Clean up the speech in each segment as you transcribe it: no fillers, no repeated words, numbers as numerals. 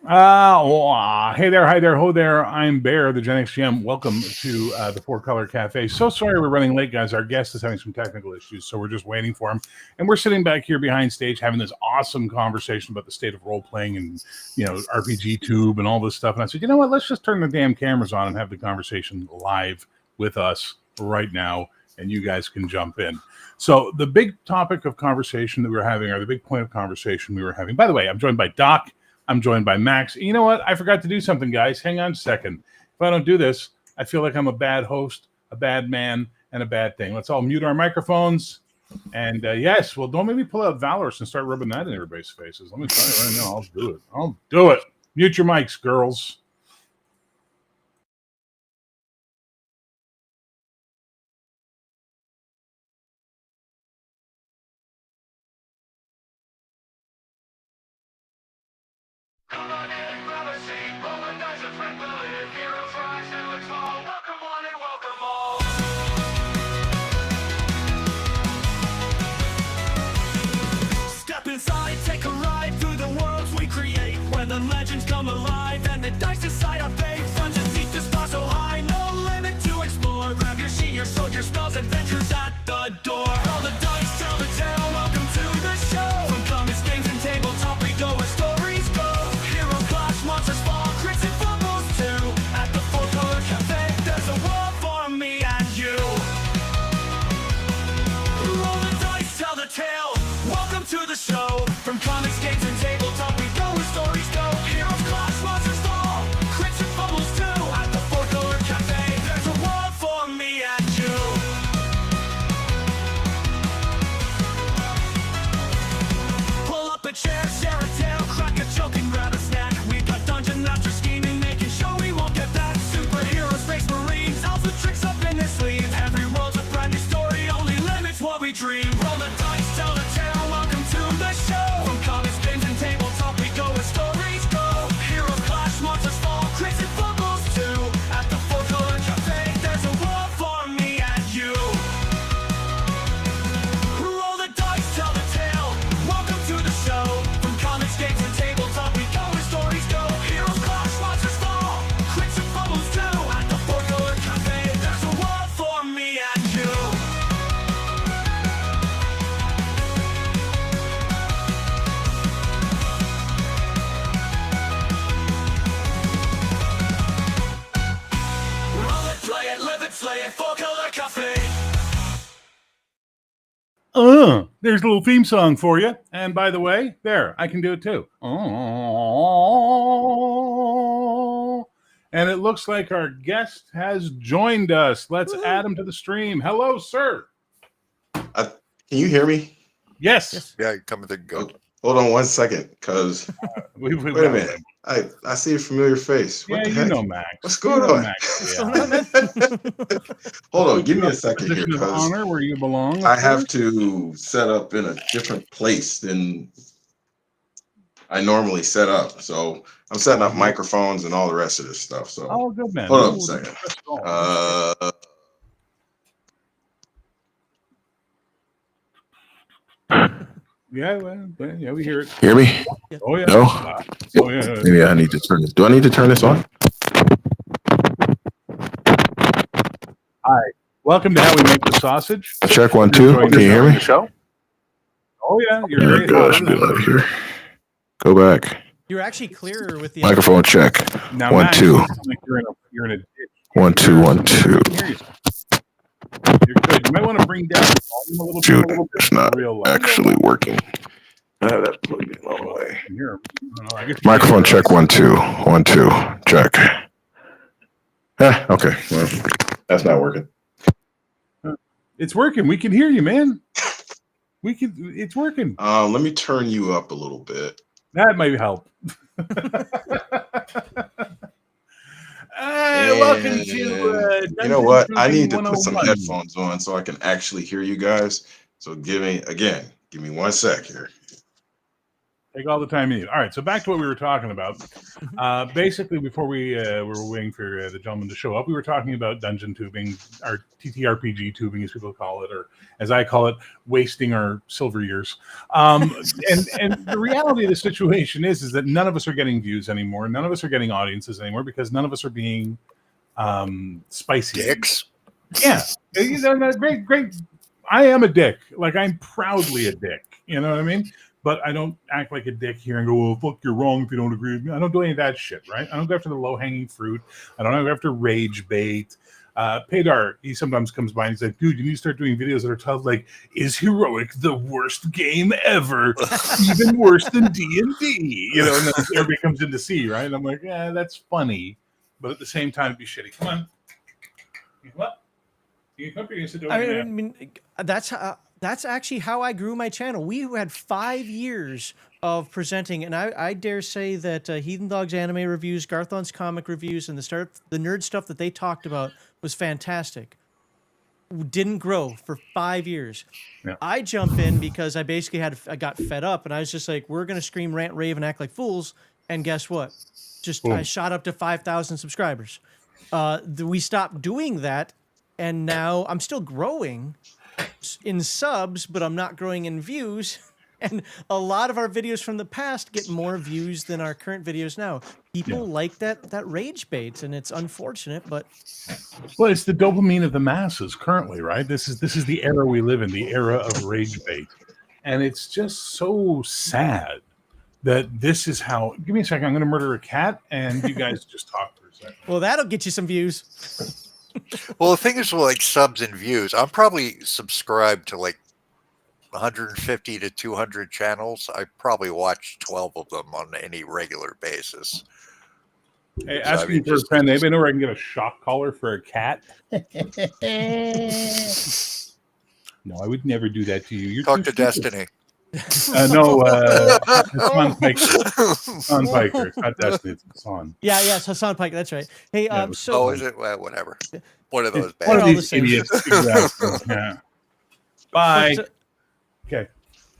Hey there, hi there, ho there. I'm Bear, the Gen X GM. Welcome to the Four Colour Café. So sorry we're running late, guys. Our guest is having some technical issues, so we're just waiting for him. And we're sitting back here behind stage having this awesome conversation about the state of role playing and RPG Tube and all this stuff. And I said, you know what? Let's just turn the damn cameras on and have the conversation live with us right now, and you guys can jump in. So the big topic of conversation that we were having, or the big point of conversation we were having. By the way, I'm joined by Doc. I'm joined by Max. You know what? I forgot to do something, guys. Hang on a second. If I don't do this, I feel like I'm a bad host, a bad man, and a bad thing. Let's all mute our microphones. And yes, well, don't make me pull out Valorous and start rubbing that in everybody's faces. Let me tell you right now, I'll do it. I'll do it. Mute your mics, girls. Come on in, grab a seat, roll the dice, a friend will live. Heroes rise and let's fall. Welcome one and welcome all. Step inside, take a ride through the worlds we create, where the legends come alive and the dice decide our fate. Dungeons seek to start so high, no limit to explore. Grab your sheet, your sword, your spells, adventures at the door. Roll the dice, tell the tale, welcome to the show. From comics, games, and tabletop, we go where stories go. Monsters fall, crits and fumbles too. At the Four Colour Café, there's a world for me and you. Roll the dice, tell the tale. Welcome to the show. From comics, games, and tabletop, we go where stories go. Heroes clash, monsters fall, crits and fumbles too. At the Four Colour Café, there's a world for me and you. Pull up a chair, share a tale, crack a joke and grab a snack. Dungeon after scheming, making sure we won't get that. Superheroes, space marines, elves with tricks up in their sleeve. Every world's a brand new story, only limits what we dream. Roll the dice, tell the tale, welcome to the show. From comics, games, and tabletop, we go where stories go. Heroes clash, monsters fall, crits and fumbles too. At the Four Colour Café, there's a world for me and you. Roll the dice, tell the tale, welcome to the show. From comics, games, and tabletop, we go where stories go. Four Colour Café. There's a little theme song for you. And by the way, there, I can do it too. Oh. And it looks like our guest has joined us. Let's add him to the stream. Hello, sir. Can you hear me? Yes. Yeah, coming to go. Hold on one second, because wait a minute. I see a familiar face. What the heck? Max. What's going on? Max. Hold on, give me a second here, Position of because honor where you belong. I have to set up in a different place than I normally set up. So I'm setting up microphones and all the rest of this stuff. So good man. hold on a second. Yeah, we hear it. Hear me? Oh yeah. No? Oh yeah. Maybe I need to turn this. Do I need to turn this on? Hi. Welcome to How We Make the Sausage. Check 1, 2. Can you hear me? Show? Oh yeah, you're There very it goes. Should be live here. Go back. You're actually clearer with the Microphone check. Now, 1, Max, 2. Like you're in a ditch. 1, 2, 1, 2. You're good. You might want to bring down the volume a little Shoot, bit. it's not Real loud. actually working. I have that plugged in all the way. I guess Microphone check 1, 2. 1, 2. Check. Okay. Well, that's not working. It's working. We can hear you, man. It's working. Let me turn you up a little bit. That might help. Welcome to you know what? I need to put some 101. headphones on so I can actually hear you guys. So give me 1 sec here. Take all the time you need. All right, so back to what we were talking about. Basically, before we were waiting for the gentleman to show up, we were talking about dungeon tubing, or TTRPG tubing, as people call it, or as I call it, wasting our silver years. And the reality of the situation is that none of us are getting views anymore. None of us are getting audiences anymore because none of us are being spicy. Dicks. Yeah, great. I am a dick. Like, I'm proudly a dick. You know what I mean? But I don't act like a dick here and go, well, fuck, you're wrong if you don't agree with me. I don't do any of that shit, right? I don't go after the low-hanging fruit. I don't go after rage bait. Paydar, he sometimes comes by and he's like, dude, you need to start doing videos that are titled like, is Heroic the worst game ever? Even worse than D&D. You know, and then everybody comes in to see, right? And I'm like, yeah, that's funny. But at the same time, it'd be shitty. Come on. What? You can come here and sit down. I mean, that's actually how I grew my channel. We had 5 years of presenting, and I dare say that Heathen Dog's anime reviews, Garthon's comic reviews, and the nerd stuff that they talked about was fantastic. Didn't grow for 5 years. Yeah. I jump in because I basically I got fed up, and I was just like, we're gonna scream, rant, rave, and act like fools. And guess what? I shot up to 5,000 subscribers. We stopped doing that. And now I'm still growing in subs, but I'm not growing in views. And a lot of our videos from the past get more views than our current videos now. People like that rage bait, and it's unfortunate, but well, it's the dopamine of the masses currently, right? This is the era we live in, the era of rage bait, and it's just so sad that this is how. Give me a second. I'm going to murder a cat, and you guys just talk for a second. Well, that'll get you some views. Well, the thing is, with like subs and views, I'm probably subscribed to like 150 to 200 channels. I probably watch 12 of them on any regular basis. Hey, ask me for a friend. Anybody know where I can get a shock collar for a cat? No, I would never do that to you. You're Talk to Destiny. No, Hassan Piker. Hassan Piker. It's not Destiny, it's Hassan. Yeah, it's Hassan Pike. That's right. Hey, oh, is it? Well, whatever. One of those bad. One of these idiots. Exactly. Yeah. Bye. But, okay.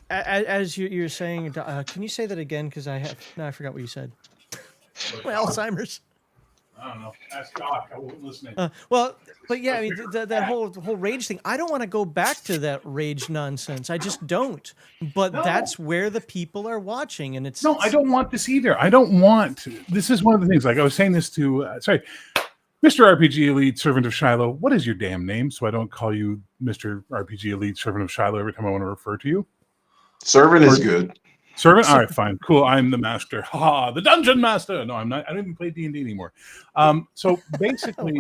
As you're saying, can you say that again? Because I forgot what you said. Alzheimer's. I don't know. Ask Doc. I wasn't listening. Well, but yeah, I mean, that whole rage thing. I don't want to go back to that rage nonsense. I just don't. But that's where the people are watching, and it's no. I don't want this either. I don't want. This is one of the things. Like I was saying this to. Sorry, Mr. RPG Elite, Servant of Shiloh. What is your damn name? So I don't call you Mr. RPG Elite, Servant of Shiloh every time I want to refer to you. Servant is good. Servant? All right, fine. Cool. I'm the master. Ha, the dungeon master. No, I'm not. I don't even play D&D anymore. So basically,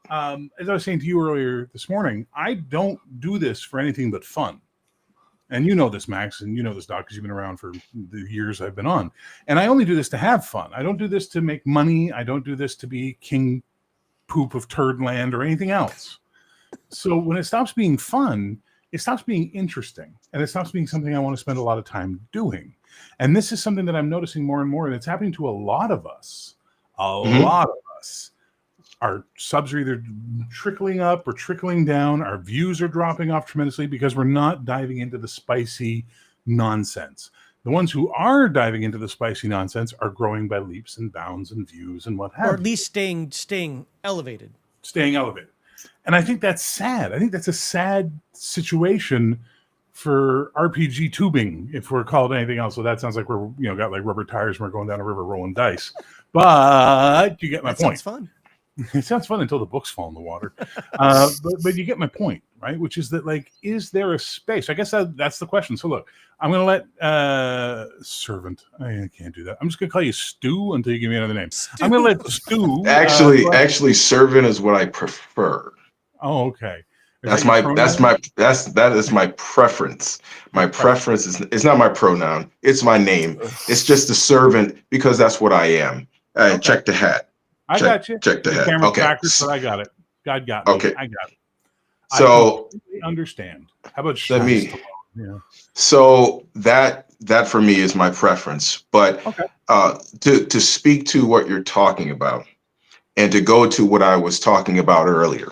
as I was saying to you earlier this morning, I don't do this for anything but fun. And you know this, Max, and you know this, Doc, because you've been around for the years I've been on. And I only do this to have fun. I don't do this to make money. I don't do this to be king poop of turd land or anything else. So when it stops being fun, it stops being interesting, and it stops being something I want to spend a lot of time doing. And this is something that I'm noticing more and more, and it's happening to a lot of us. A lot of us. Our subs are either trickling up or trickling down. Our views are dropping off tremendously because we're not diving into the spicy nonsense. The ones who are diving into the spicy nonsense are growing by leaps and bounds and views and what have you. Or at least staying elevated. Staying elevated. And I think that's sad. I think that's a sad situation for RPG tubing, if we're called anything else. So that sounds like we're, got like rubber tires and we're going down a river rolling dice. But you get my point. Sounds fun. It sounds fun until the books fall in the water. But you get my point, right? Which is that, like, is there a space? I guess that's the question. So look, I'm going to let Servant. I can't do that. I'm just going to call you Stu until you give me another name. Stu. I'm going to let Stu. Actually, Servant is what I prefer. Oh, okay. That is my preference. My preference is it's not my pronoun. It's my name. It's just a servant because that's what I am. Okay. Check the hat. I got you. Check the hat. Okay. Backwards, but I got it. God got me. Okay. I got it. So I understand. How about let me? Yeah. So that for me is my preference. But to speak to what you're talking about, and to go to what I was talking about earlier.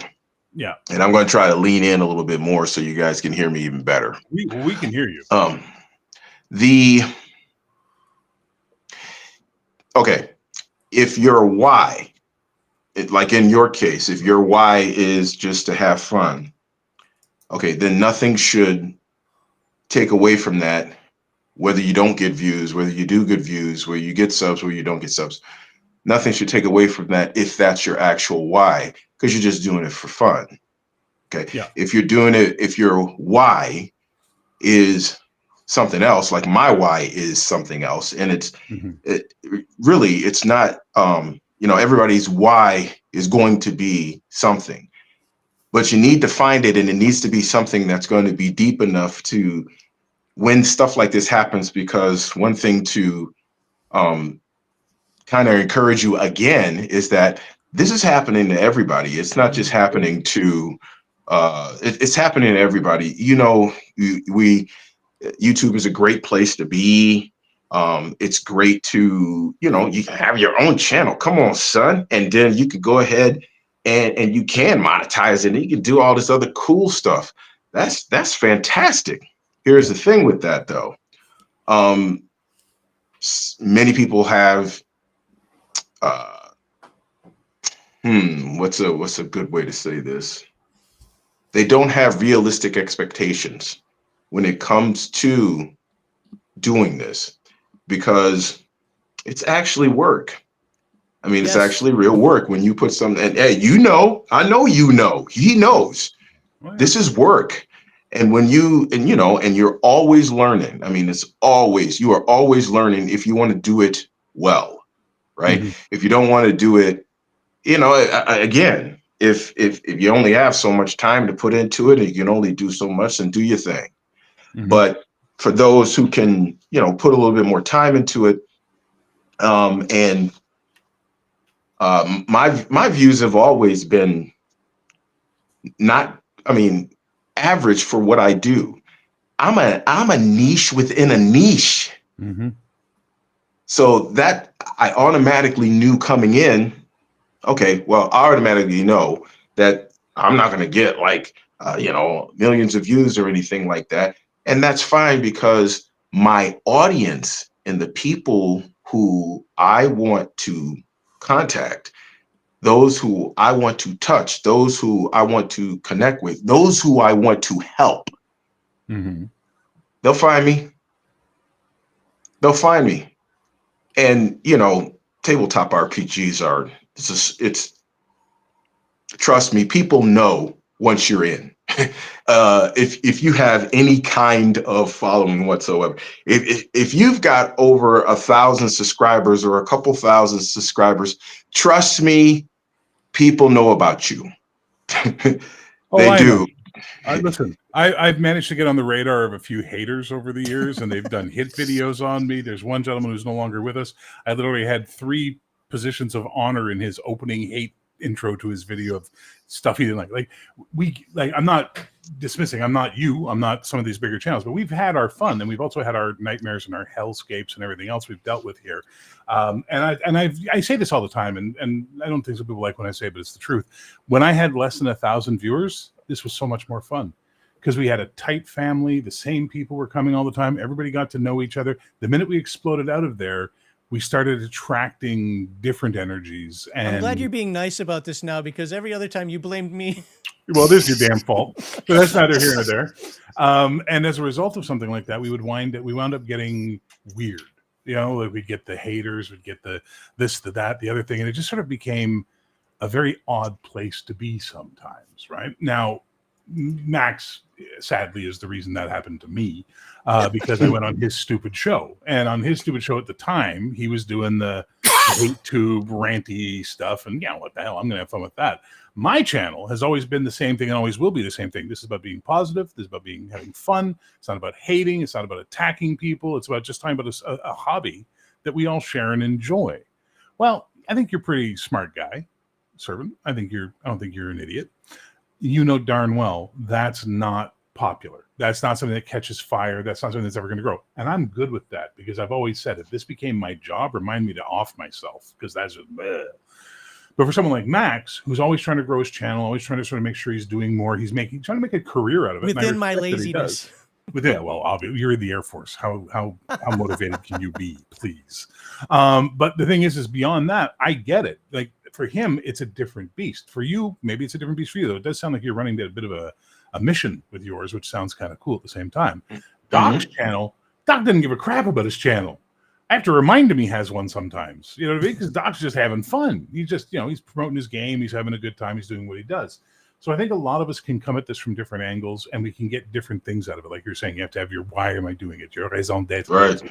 Yeah. And I'm going to try to lean in a little bit more so you guys can hear me even better. We can hear you. If your why, like in your case, if your why is just to have fun, okay, then nothing should take away from that, whether you don't get views, whether you do get views, whether you get subs, whether you don't get subs. Nothing should take away from that if that's your actual why, because you're just doing it for fun. Okay. Yeah. If you're doing it, if your why is something else, like my why is something else, and it's really, it's not, everybody's why is going to be something, but you need to find it, and it needs to be something that's going to be deep enough to when stuff like this happens, because one thing to kind of encourage you again is that this is happening to everybody. It's not just happening to it's happening to everybody. YouTube is a great place to be. It's great to, you can have your own channel. Come on, son. And then you could go ahead and you can monetize it, and you can do all this other cool stuff. That's fantastic. Here's the thing with that though. Many people have what's a good way to say this? They don't have realistic expectations when it comes to doing this, because it's actually work. I mean, Yes. It's actually real work when you put something, and hey, I know, he knows this is work. And when and you're always learning. I mean, you are always learning if you want to do it well, right? If you don't want to do it, again, if you only have so much time to put into it, and you can only do so much, and do your thing. But for those who can, put a little bit more time into it, and my views have always been average for what I do. I'm a niche within a niche. So that I automatically knew coming in. Okay, well, I automatically know that I'm not going to get millions of views or anything like that. And that's fine, because my audience and the people who I want to contact, those who I want to touch, those who I want to connect with, those who I want to help, they'll find me. They'll find me. And, tabletop RPGs trust me, people know once you're in. If you have any kind of following whatsoever, if you've got over 1,000 subscribers or a couple thousand subscribers, trust me, people know about you. They do. Listen, I've managed to get on the radar of a few haters over the years, and they've done hit videos on me. There's one gentleman who's no longer with us. I literally had 3 positions of honor in his opening hate intro to his video of stuff he didn't like. I'm not dismissing. I'm not you. I'm not some of these bigger channels, but we've had our fun, and we've also had our nightmares and our hellscapes and everything else we've dealt with here. I say this all the time, and I don't think some people like when I say it, but it's the truth. When I had less than 1,000 viewers, this was so much more fun, because we had a tight family. The same people were coming all the time. Everybody got to know each other. The minute we exploded out of there, we started attracting different energies. And I'm glad you're being nice about this now, because every other time you blamed me. Well, this is your damn fault, but that's neither here nor there. And as a result of something like that, we wound up getting weird. We'd get the haters, we'd get the this, the that, the other thing, and it just sort of became a very odd place to be sometimes. Right now, Max, sadly, is the reason that happened to me, because I went on his stupid show. And on his stupid show at the time, he was doing the hate tube ranty stuff. And what the hell? I'm going to have fun with that. My channel has always been the same thing and always will be the same thing. This is about being positive. This is about having fun. It's not about hating. It's not about attacking people. It's about just talking about a hobby that we all share and enjoy. Well, I think you're a pretty smart guy, Servant. I don't think you're an idiot. You know darn well that's not popular. That's not something that catches fire. That's not something that's ever going to grow. And I'm good with that, because I've always said, if this became my job, remind me to off myself, because that's just bleh. But for someone like Max, who's always trying to grow his channel, always trying to sort of make sure he's doing more, trying to make a career out of it. Within my laziness. Well, obviously, you're in the Air Force. How motivated can you be, please? But the thing is beyond that, I get it. Like, for him, it's a different beast. For you, maybe it's a different beast for you, though. It does sound like you're running a bit of a mission with yours, which sounds kind of cool at the same time. Doc's channel, Doc didn't give a crap about his channel. I have to remind him he has one sometimes. You know what I mean? Because Doc's just having fun. He's just, he's promoting his game. He's having a good time. He's doing what he does. So I think a lot of us can come at this from different angles, and we can get different things out of it. Like you're saying, you have to have your why am I doing it? Your raison d'etre. Right.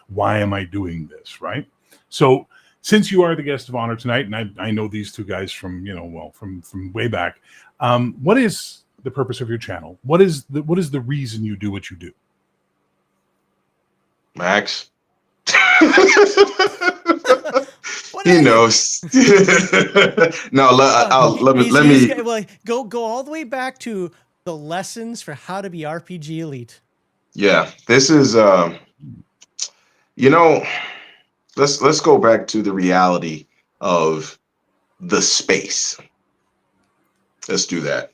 Why am I doing this? Right. So since you are the guest of honor tonight, and I know these two guys from from way back, what is the purpose of your channel? What is the reason you do what you do? Max. He knows. No, let me. Well, go all the way back to the lessons for how to be RPG elite. Yeah, this is let's go back to the reality of the space. Let's do that.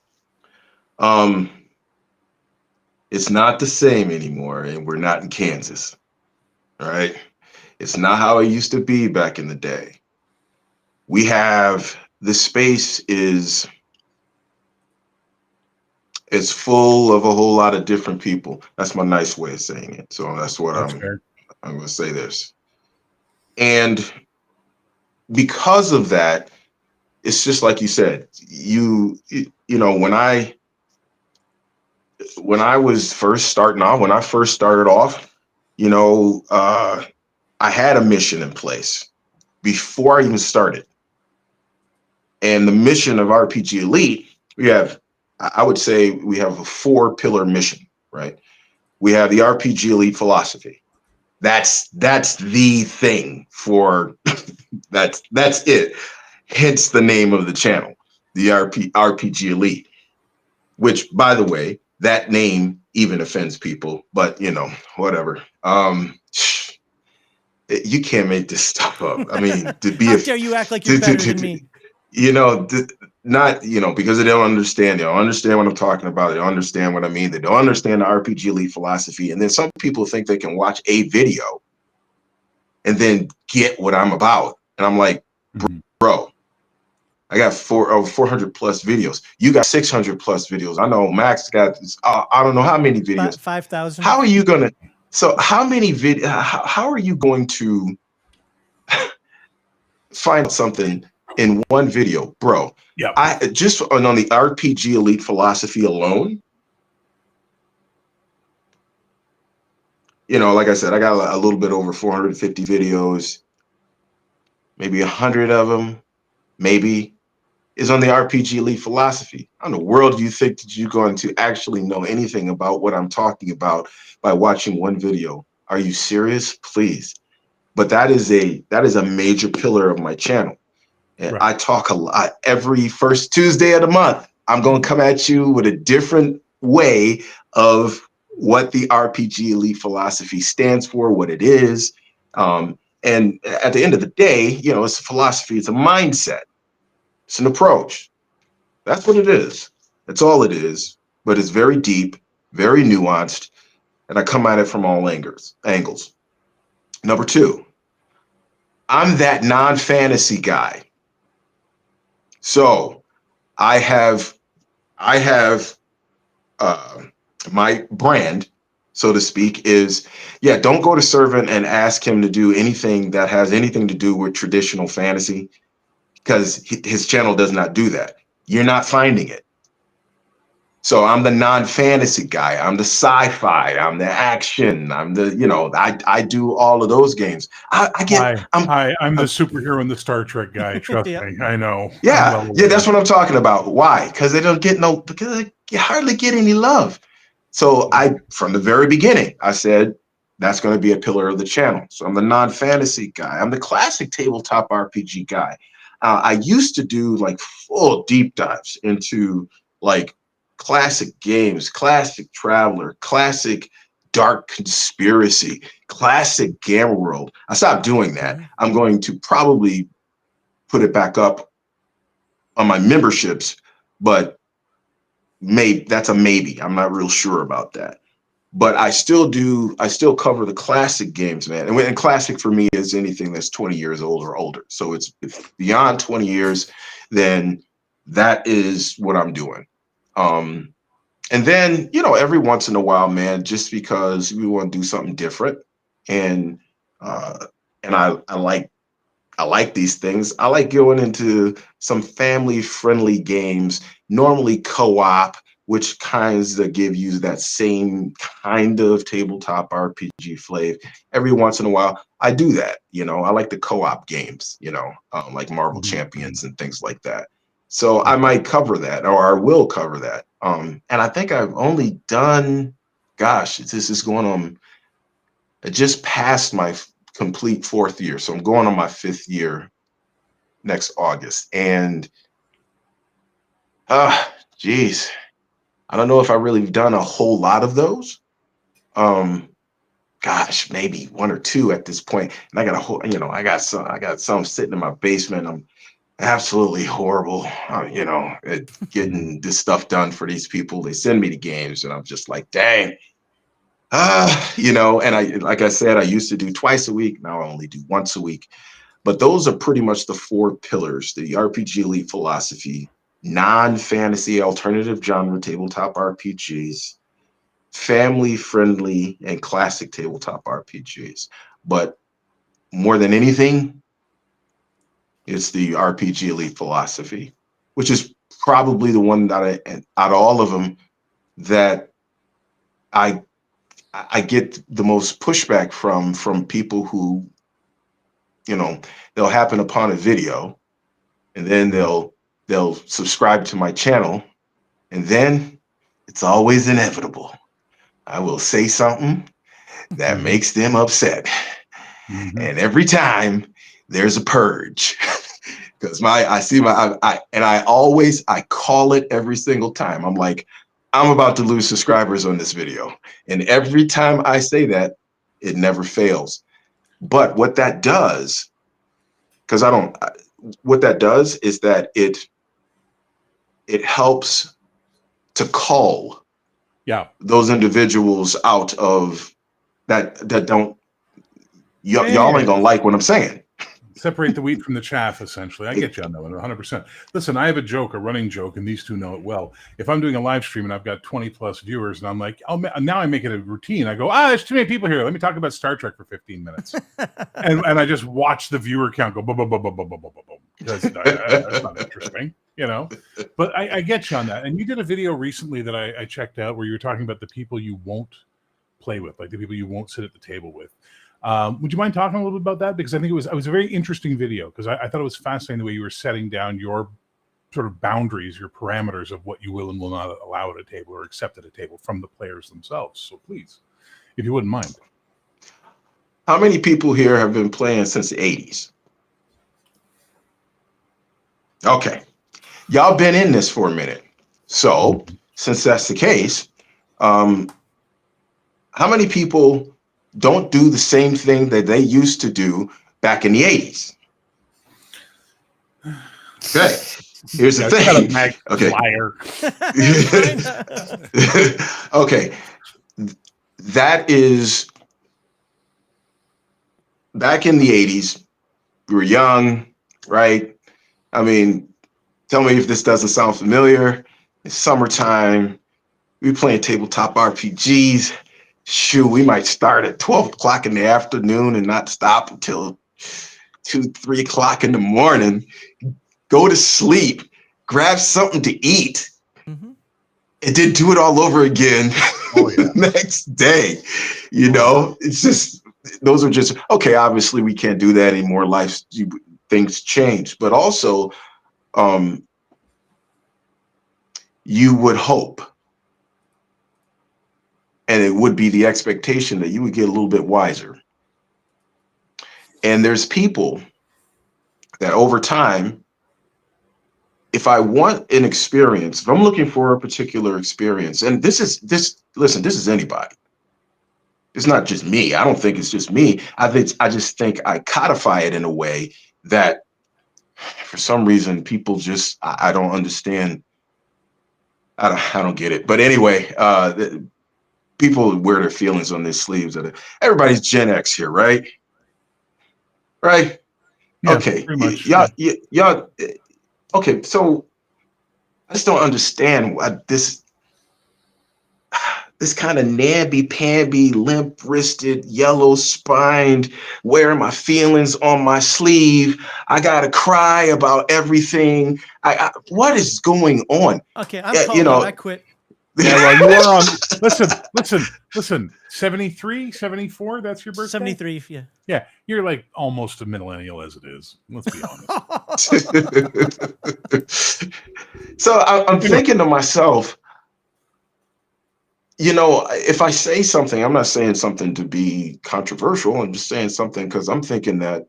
It's not the same anymore, and we're not in Kansas. All right. It's not how it used to be back in the day. We have the space is full of a whole lot of different people. That's my nice way of saying it. So that's what I'm going to say this. And because of that, it's just like you said, when I was first starting off, when I first started off, I had a mission in place before I even started. And the mission of RPG Elite, I would say we have a 4-pillar mission, right? We have the RPG Elite philosophy. That's the thing for that's it. Hence the name of the channel, the RPG Elite, which, by the way, that name even offends people, but whatever. You can't make this stuff up. I mean, to be how dare you act like you're better than me? Not because they don't understand. They don't understand what I'm talking about. They don't understand what I mean. They don't understand the RPG Elite philosophy. And then some people think they can watch a video and then get what I'm about. And I'm like, bro, I got 400 plus videos. You got 600 plus videos. I know Max got I don't know how many videos. 5,000. How are you gonna? So how many how are you going to find something in one video, bro? Yeah. I just on the RPG Elite philosophy alone. Like I said, I got a little bit over 450 videos. Maybe 100 of them, maybe, is on the RPG Elite philosophy. How in the world do you think that you're going to actually know anything about what I'm talking about by watching one video? Are you serious? Please. But that is a major pillar of my channel. And right. I talk a lot every first Tuesday of the month. I'm going to come at you with a different way of what the RPG Elite philosophy stands for, what it is. And at the end of the day, it's a philosophy, it's a mindset. It's an approach. That's what it is. That's all it is. But it's very deep, very nuanced, and I come at it from all angles. Number 2, I'm that non-fantasy guy. So I have my brand, so to speak, is don't go to Servant and ask him to do anything that has anything to do with traditional fantasy, because his channel does not do that. You're not finding it. So I'm the non-fantasy guy. I'm the sci-fi. I'm the action. I'm the, I do all of those games. I'm the superhero and the Star Trek guy. Trust me, I know. Yeah, that's what I'm talking about. Why? Because they don't get because they hardly get any love. So from the very beginning, I said, that's going to be a pillar of the channel. So I'm the non-fantasy guy. I'm the classic tabletop RPG guy. I used to do like full deep dives into like classic games, classic Traveler, classic Dark Conspiracy, classic Gamma World. I stopped doing that. I'm going to probably put it back up on my memberships, but that's a maybe. I'm not real sure about that. But I still cover the classic games, man. And classic for me is anything that's 20 years old or older. So if beyond 20 years, then that is what I'm doing. And then, every once in a while, man, just because we want to do something different, and uh, and I like these things. I like going into some family friendly games, normally co-op, which kinds of give you that same kind of tabletop RPG flavor. Every once in a while, I do that. I like the co-op games, like Marvel Mhm. Champions and things like that. So I might cover that, or I will cover that. And I think I've only done, gosh, this is going on. I just passed my complete fourth year, so I'm going on my fifth year next August. And geez, I don't know if I really done a whole lot of those. Um, gosh, maybe one or two at this point. And I got a whole, I got some sitting in my basement. I'm absolutely horrible, at getting this stuff done for these people. They send me the games, and I'm just like, dang. And like I said, I used to do twice a week. Now I only do once a week. But those are pretty much the four pillars: the RPG Elite philosophy, non-fantasy alternative genre tabletop RPGs, family-friendly and classic tabletop RPGs. But more than anything, it's the RPG Elite philosophy, which is probably the one that out of all of them that I I get the most pushback from people who, they'll happen upon a video, and then they'll subscribe to my channel, and then it's always inevitable. I will say something that makes them upset. Mhm. And every time there's a purge. Because I see and I call it every single time. I'm like, I'm about to lose subscribers on this video. And every time I say that, it never fails. But what that does, because what that does is that it helps to call Yeah. those individuals out of that don't y'all ain't Yeah. gonna like what I'm saying. Separate the wheat from the chaff, essentially. I get you on that one, 100%. Listen, I have a running joke, and these two know it well. If I'm doing a live stream and I've got 20 plus viewers, and I'm like, now I make it a routine. I go, there's too many people here. Let me talk about Star Trek for 15 minutes. and I just watch the viewer count go, boom, boom, boom, boom, boom, boom, boom, boom, because that's not interesting, But I get you on that. And you did a video recently that I checked out where you were talking about the people you won't play with, like the people you won't sit at the table with. Would you mind talking a little bit about that? Because I think it was a very interesting video, because I thought it was fascinating the way you were setting down your sort of boundaries, your parameters of what you will and will not allow at a table or accept at a table from the players themselves. So please, if you wouldn't mind. How many people here have been playing since the 80s? Okay. Y'all been in this for a minute. So since that's the case, how many people don't do the same thing that they used to do back in the 80s? Okay. Here's the thing. Okay. Okay. That is back in the 80s. We were young, right? I mean, tell me if this doesn't sound familiar. It's summertime. We playing tabletop RPGs. Shoot, we might start at 12 o'clock in the afternoon and not stop until 2, 3 o'clock in the morning. Go to sleep, grab something to eat, and then do it all over again the next day. It's just, those are just, okay, obviously we can't do that anymore. Things change, but also you would hope, and it would be the expectation, that you would get a little bit wiser. And there's people that over time, if I want an experience, if I'm looking for a particular experience, and listen, this is anybody. It's not just me. I don't think it's just me. I just think I codify it in a way that for some reason people just, I don't understand. I don't get it. But anyway, people wear their feelings on their sleeves. Everybody's Gen X here, right? Right? Yeah, okay. pretty much. Okay. So I just don't understand why this. this kind of namby-pamby, limp-wristed, yellow-spined, wearing my feelings on my sleeve. I gotta cry about everything. What is going on? Okay, I'm calling out. I quit. Yeah, well, you are on. Listen. 73, 74, that's your birthday? 73, yeah. Yeah, you're like almost a millennial as it is. Let's be honest. So I'm thinking to myself, if I say something, I'm not saying something to be controversial. I'm just saying something because I'm thinking that,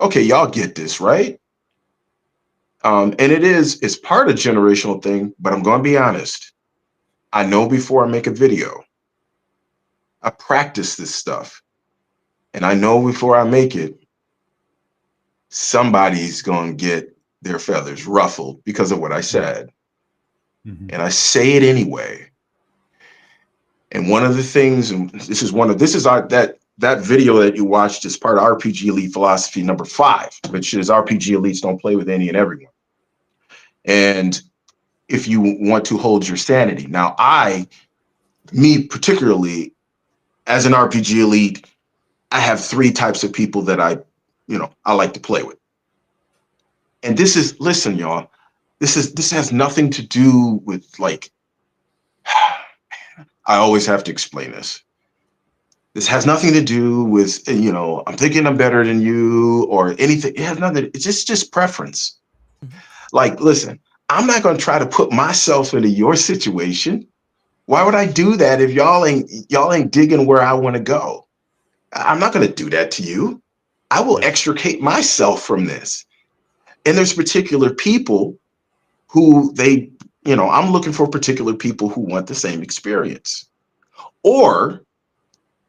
okay, y'all get this, right? And it's part of generational thing, but I'm going to be honest. I know before I make a video, I practice this stuff. And I know before I make it, somebody's going to get their feathers ruffled because of what I said. Mm-hmm. And I say it anyway. And one of the things, and that video that you watched is part of RPG Elite philosophy number 5, which is RPG Elites don't play with any and everyone. And if you want to hold your sanity. Now, me particularly, as an RPG Elite, I have 3 types of people that I like to play with. And listen, y'all, this has nothing to do with like, I always have to explain this. This has nothing to do with, I'm thinking I'm better than you or anything. It has nothing. It's just preference. Like, listen, I'm not going to try to put myself into your situation. Why would I do that if y'all ain't digging where I want to go? I'm not going to do that to you. I will extricate myself from this. And there's particular people who I'm looking for particular people who want the same experience. Or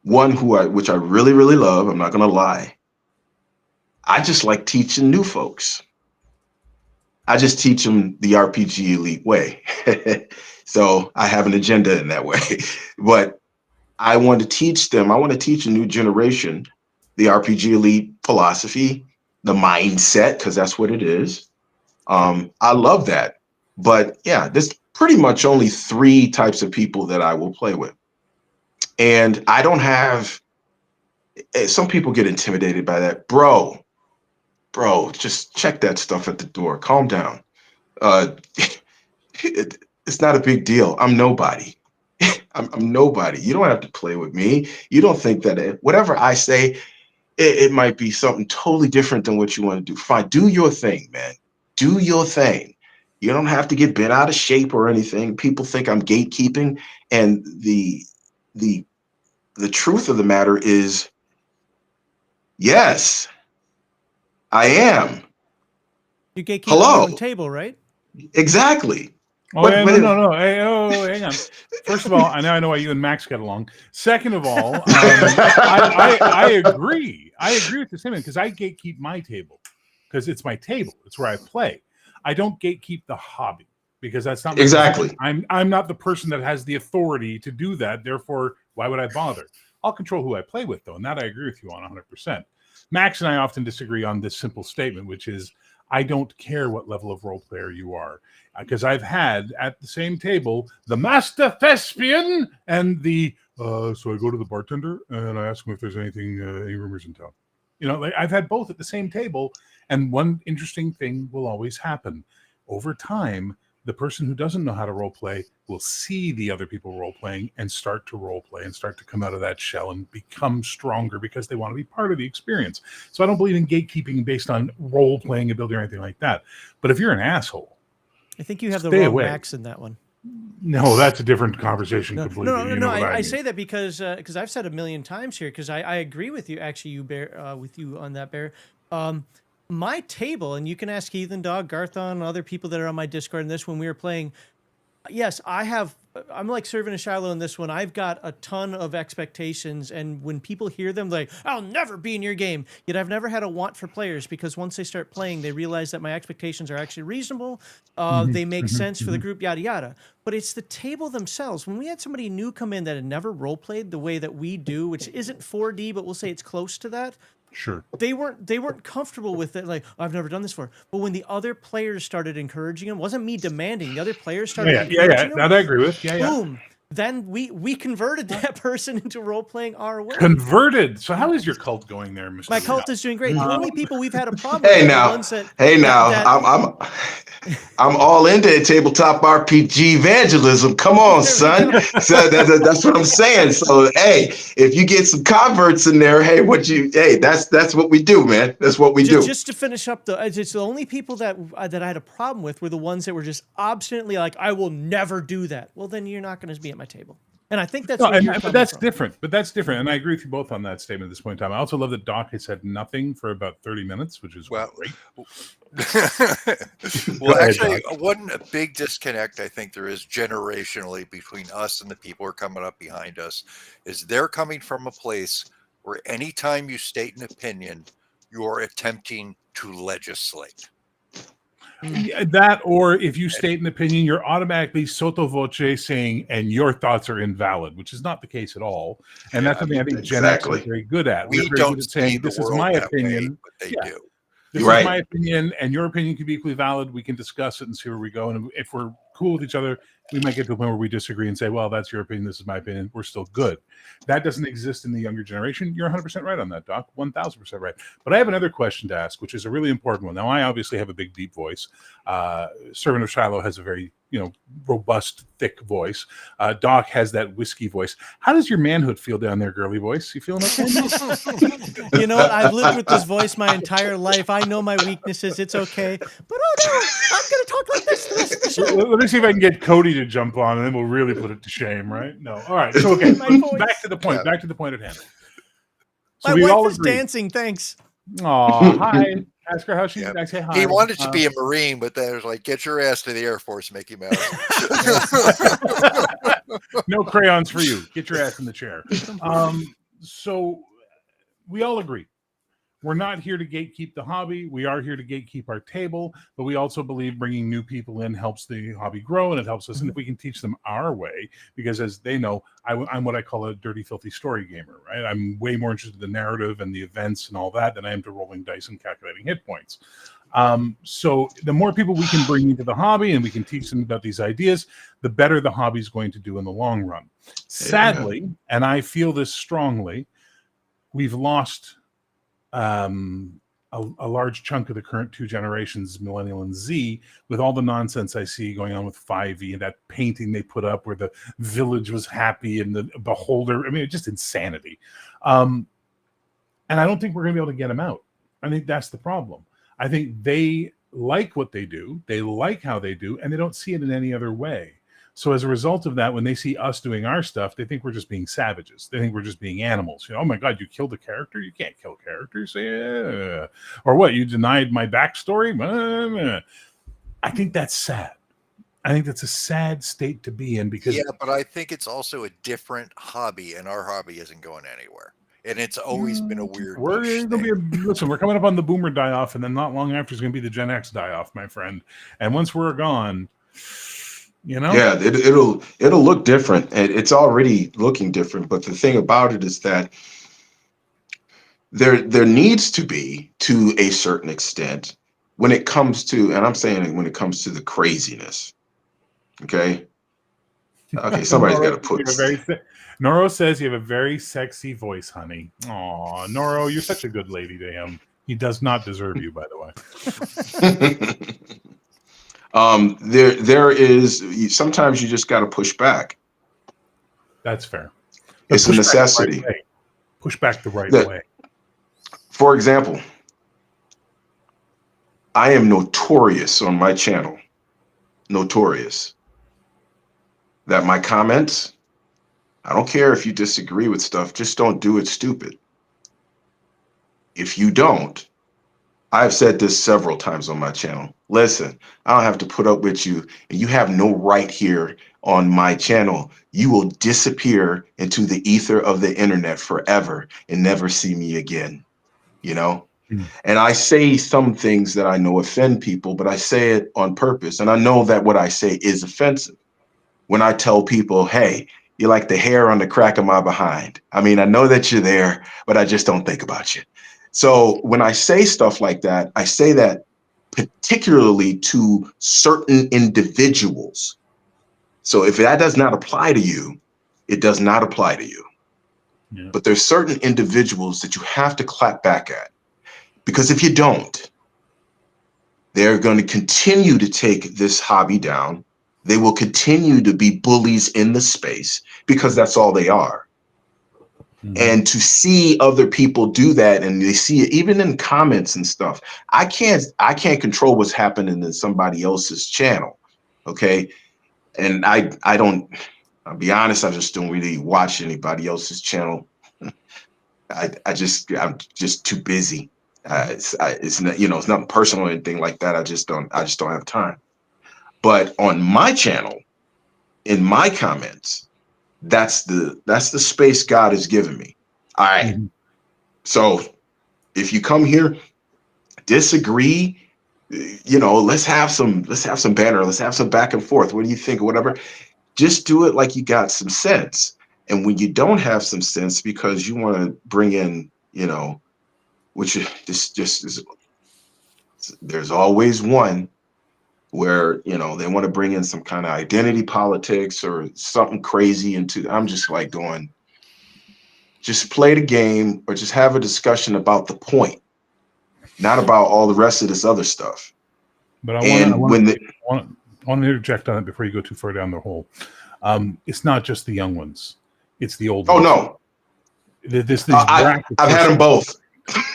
one which I really, really love, I'm not going to lie. I just like teaching new folks. I just teach them the RPG Elite way. So I have an agenda in that way. But I want to teach them, I want to teach a new generation the RPG Elite philosophy, the mindset, because that's what it is. I love that. But yeah, there's pretty much only 3 types of people that I will play with. And I don't have, some people get intimidated by that. Bro, just check that stuff at the door. Calm down. It's not a big deal. I'm nobody. I'm nobody. You don't have to play with me. You don't think that whatever I say, it might be something totally different than what you want to do. Fine, do your thing, man. Do your thing. You don't have to get bent out of shape or anything. People think I'm gatekeeping, and the truth of the matter is, yes, I am. You gatekeep on your own table, right? Exactly. Oh, no. Hey, hang on. First of all, I know why you and Max get along. Second of all, I agree. I agree with the statement because I gatekeep my table because it's my table. It's where I play. I don't gatekeep the hobby because that's not exactly. I'm not the person that has the authority to do that. Therefore, why would I bother? I'll control who I play with, though, and that I agree with you on 100%. Max and I often disagree on this simple statement, which is I don't care what level of role player you are. Because I've had at the same table the master thespian and the so I go to the bartender and I ask him if there's any rumors in town. I've had both at the same table, and one interesting thing will always happen. Over time, the person who doesn't know how to role play will see the other people role playing and start to role play and start to come out of that shell and become stronger because they want to be part of the experience. So I don't believe in gatekeeping based on role playing ability or anything like that. But if you're an asshole, I think you have the wrong Max in that one. No, that's a different conversation completely. No. I say that because I've said a million times here because I agree with you. Actually, you Bear, with you on that, Bear. My table, and you can ask Heathen Dog, Garthon, other people that are on my Discord in this when we were playing. Yes, I'm like serving a Shiloh in this one. I've got a ton of expectations, and when people hear them, like, I'll never be in your game. Yet I've never had a want for players because once they start playing, they realize that my expectations are actually reasonable. They make sense for the group, yada, yada. But it's the table themselves. When we had somebody new come in that had never role-played the way that we do, which isn't 4D, but we'll say it's close to that, sure. They weren't comfortable with it. Like, I've never done this before. But when the other players started encouraging them, wasn't me demanding. The other players started encouraging them. That I agree with. Boom. then we converted that person into role playing our way. Converted. So how is your cult going there, Mr. My Reed? cult is doing great. The only people we've had a problem with Hey are the now, ones that I'm all into tabletop RPG evangelism. Come on, son. So that's what I'm saying. So hey, if you get some converts in there, that's what we do, man. That's what we do. Just to finish up, it's the only people that I had a problem with were the ones that were just obstinately like, I will never do that. Well, then you're not going to be at my table. And I think that's where you're coming that's from. different. But that's different, and I agree with you both on that statement at this point in time. I also love that Doc has said nothing for about 30 minutes, which is great. Well, actually, one big disconnect I think there is generationally between us and the people who are coming up behind us is they're coming from a place where anytime you state an opinion, you are attempting to legislate. That, or if you state an opinion, you're automatically sotto voce saying, and your thoughts are invalid, which is not the case at all. And that's something I think Gen X is very good at. We We're very don't good at saying, this is my opinion. But they do. This is my opinion, and your opinion can be equally valid. We can discuss it and see where we go. And if we're cool with each other, we might get to a point where we disagree and say, well, that's your opinion. This is my opinion. We're still good. That doesn't exist in the younger generation. You're 100% right on that, Doc. 1,000% right. But I have another question to ask, which is a really important one. Now, I obviously have a big, deep voice. Servant of Shiloh has a very, robust, thick voice. Doc has that whiskey voice. How does your manhood feel down there, girly voice? You feeling okay? You know what? I've lived with this voice my entire life. I know my weaknesses. It's okay. But oh no, I'm going to talk like this the rest of the show. Let me see if I can get Cody to jump on, and then we'll really put it to shame, right? No. All right. So, okay. Back to the point. Back to the point at hand. So my wife is dancing. Thanks. Oh, hi. Ask her how she's. Yeah. Say hi. He wanted to be a Marine, but then it was like, get your ass to the Air Force, Mickey Mouse. No crayons for you. Get your ass in the chair. So we all agree. We're not here to gatekeep the hobby. We are here to gatekeep our table, but we also believe bringing new people in helps the hobby grow, and it helps us. And if we can teach them our way, because as they know, I'm what I call a dirty, filthy story gamer, right? I'm way more interested in the narrative and the events and all that than I am to rolling dice and calculating hit points. So the more people we can bring into the hobby and we can teach them about these ideas, the better the hobby is going to do in the long run. Sadly, and I feel this strongly, we've lost a large chunk of the current two generations, Millennial and Z, with all the nonsense I see going on with 5e and that painting they put up where the village was happy and the beholder. I mean, it's just insanity. And I don't think we're going to be able to get them out. I think that's the problem. I think they like what they do. They like how they do, and they don't see it in any other way. So as a result of that, when they see us doing our stuff, they think we're just being savages. They think we're just being animals. Oh my God, you killed a character? You can't kill characters. Yeah. Or what? You denied my backstory? I think that's sad. I think that's a sad state to be in because but I think it's also a different hobby, and our hobby isn't going anywhere. And it's always been a weird. Listen, we're coming up on the boomer die off, and then not long after is going to be the Gen X die off, my friend. And once we're gone. Yeah, it'll look different. It's already looking different. But the thing about it is that there needs to be, to a certain extent, when it comes to, and I'm saying when it comes to the craziness. Okay, somebody's got to put. Noro says you have a very sexy voice, honey. Aw, Noro, you're such a good lady to him. He does not deserve you, by the way. There is sometimes you just got to push back. That's fair. It's a necessity. Push back the right way. For example, I am notorious on my channel, that my comments, I don't care if you disagree with stuff, just don't do it stupid. If you don't, I've said this several times on my channel. Listen, I don't have to put up with you, and you have no right here on my channel. You will disappear into the ether of the internet forever and never see me again, And I say some things that I know offend people, but I say it on purpose. And I know that what I say is offensive. When I tell people, hey, you're like the hair on the crack of my behind. I mean, I know that you're there, but I just don't think about you. So when I say stuff like that, I say that particularly to certain individuals. So if that does not apply to you, it does not apply to you. Yeah. But there's certain individuals that you have to clap back at, because if you don't, they're going to continue to take this hobby down. They will continue to be bullies in the space because that's all they are. Mhm. And to see other people do that, and they see it even in comments and stuff. I can't control what's happening in somebody else's channel. Okay. And I don't, I'll be honest, I just don't really watch anybody else's channel. I'm just too busy. It's not, it's nothing personal or anything like that. I just don't have time. But on my channel, in my comments, that's the space God has given me. All right. Mhm. So if you come here, disagree, let's have some banter, let's have some back and forth. What do you think? Or whatever. Just do it like you got some sense. And when you don't have some sense because you want to bring in, which just is, there's always one where they want to bring in some kind of identity politics or something crazy into. I'm just like going, just play the game or just have a discussion about the point, not about all the rest of this other stuff. But I And want to interject on it before you go too far down the hole. It's not just the young ones; it's the old oh ones. no, These I've had them both.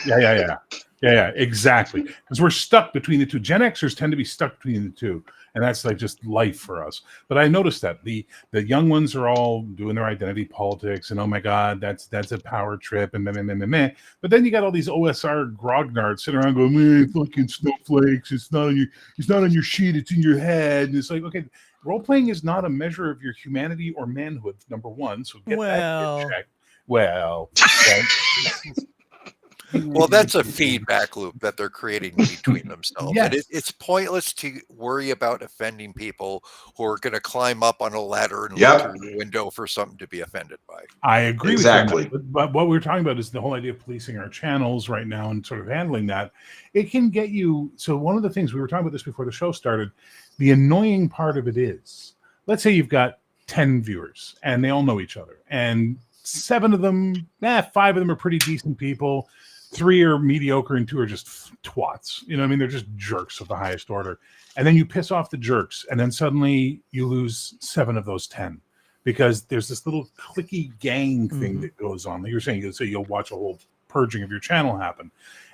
Yeah, exactly. Because we're stuck between the two. Gen Xers tend to be stuck between the two, and that's like just life for us. But I noticed that the young ones are all doing their identity politics, and oh my God, that's a power trip, and meh, meh, meh, meh, meh. But then you got all these OSR grognards sitting around going, man, fucking snowflakes. It's not on your sheet. It's in your head. And it's like, okay, role playing is not a measure of your humanity or manhood. Number one, so get that shit checked. Well, Well, that's a feedback loop that they're creating between themselves. Yes. And it's pointless to worry about offending people who are going to climb up on a ladder and look through the window for something to be offended by. I agree Exactly. with you. But what we're talking about is the whole idea of policing our channels right now and sort of handling that. It can get you. So one of the things we were talking about this before the show started, the annoying part of it is, let's say you've got 10 viewers and they all know each other, and 7 of them, 5 of them are pretty decent people. 3 are mediocre and 2 are just twats. You know what I mean? They're just jerks of the highest order. And then you piss off the jerks, and then suddenly you lose 7 of those 10 because there's this little clicky gang thing that goes on. You're saying, so you'll watch a whole purging of your channel happen.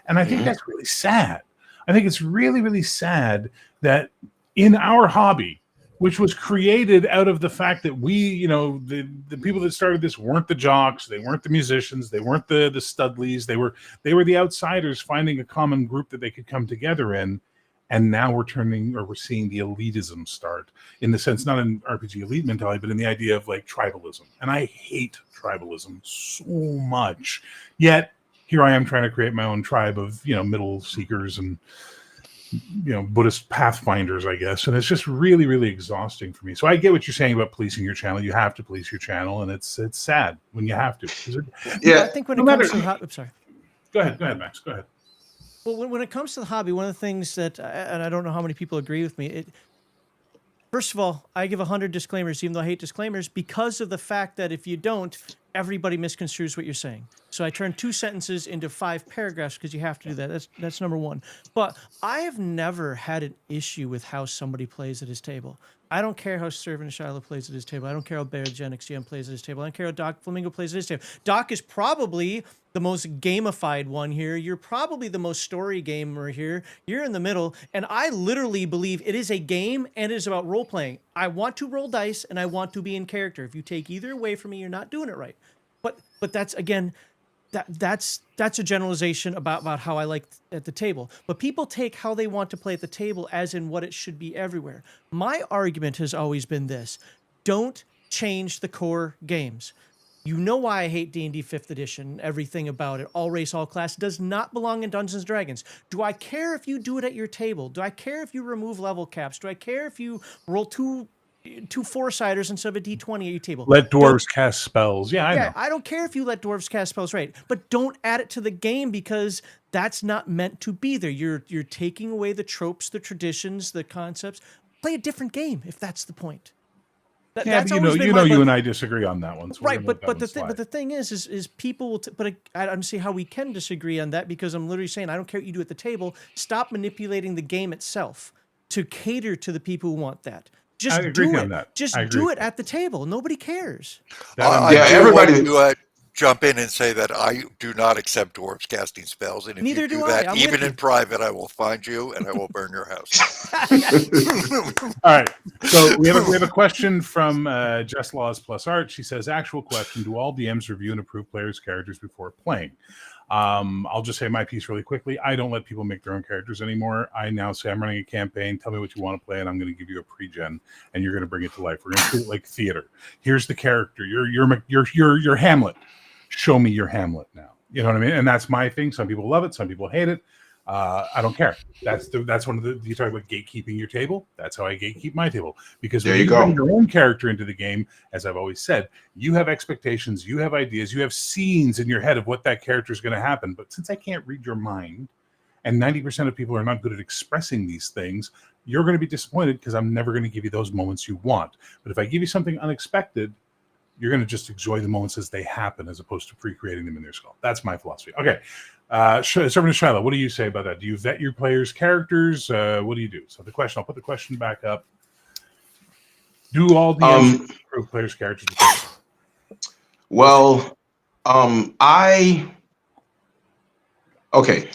And I think that's really sad. I think it's really, really sad that in our hobby, which was created out of the fact that we, the people that started this weren't the jocks, they weren't the musicians, they weren't the Studleys, they were the outsiders finding a common group that they could come together in. And now we're seeing the elitism start, in the sense, not in RPG elite mentality, but in the idea of like tribalism. And I hate tribalism so much. Yet here I am trying to create my own tribe of, middle seekers and Buddhist pathfinders, I guess. And it's just really, really exhausting for me. So I get what you're saying about policing your channel. You have to police your channel, and it's sad when you have to. I think when it comes to I'm sorry. Go ahead, Max. Go ahead. Well, when it comes to the hobby, one of the things that, and I don't know how many people agree with me, first of all, I give 100 disclaimers, even though I hate disclaimers, because of the fact that if you don't, everybody misconstrues what you're saying. So I turn 2 sentences into 5 paragraphs because you have to do that. That's number one. But I have never had an issue with how somebody plays at his table. I don't care how Servant Shiloh plays at his table. I don't care how Bear Gen XGM plays at his table. I don't care how Doc Flamingo plays at his table. Doc is probably the most gamified one here. You're probably the most story gamer here. You're in the middle. And I literally believe it is a game and it is about role playing. I want to roll dice and I want to be in character. If you take either away from me, you're not doing it right. But that's, again, that's a generalization about how I like at the table. But people take how they want to play at the table as in what it should be everywhere. My argument has always been this: don't change the core games. You know why I hate D&D 5th edition, everything about it. All race, all class does not belong in Dungeons & Dragons. Do I care if you do it at your table? Do I care if you remove level caps? Do I care if you roll two 4-siders instead of a D20 at your table? Let dwarves cast spells. I know. I don't care if you let dwarves cast spells, right? But don't add it to the game because that's not meant to be there. You're taking away the tropes, the traditions, the concepts. Play a different game if that's the point. Yeah, That's but always been you and I disagree on that one. So we're right, gonna let that but one the thing, slide. but the thing is people will. But I don't see how we can disagree on that because I'm literally saying I don't care what you do at the table. Stop manipulating the game itself to cater to the people who want that. I Just agree with do you on it. that. I Just agree do with it you. at the table. Nobody cares. That I'm I Yeah, do want everybody. to jump in and say that I do not accept dwarves casting spells, and if Neither you do do I. that, I'm even with in you. private, I will find you and I will burn your house. All right. So we have a question from Just Laws Plus Art. She says, "Actual question: do all DMs review and approve players' characters before playing?" I'll just say my piece really quickly. I don't let people make their own characters anymore. I now say, I'm running a campaign. Tell me what you want to play, and I'm going to give you a pre-gen, and you're going to bring it to life. We're going to treat it like theater. Here's the character. You're Hamlet. Show me your Hamlet now. You know what I mean? And that's my thing. Some people love it. Some people hate it. I don't care. That's one of the, you talk about gatekeeping your table. That's how I gatekeep my table, because There when you you bring go. your own character into the game, as I've always said, you have expectations, you have ideas, you have scenes in your head of what that character is going to happen. But since I can't read your mind, and 90% of people are not good at expressing these things, you're going to be disappointed because I'm never going to give you those moments you want. But if I give you something unexpected, you're going to just enjoy the moments as they happen, as opposed to pre-creating them in your skull. That's my philosophy. Okay. Servant of Shiloh, what do you say about that? Do you vet your players' characters? What do you do? So I'll put the question back up. Do all DMs approve players' characters? Well, okay,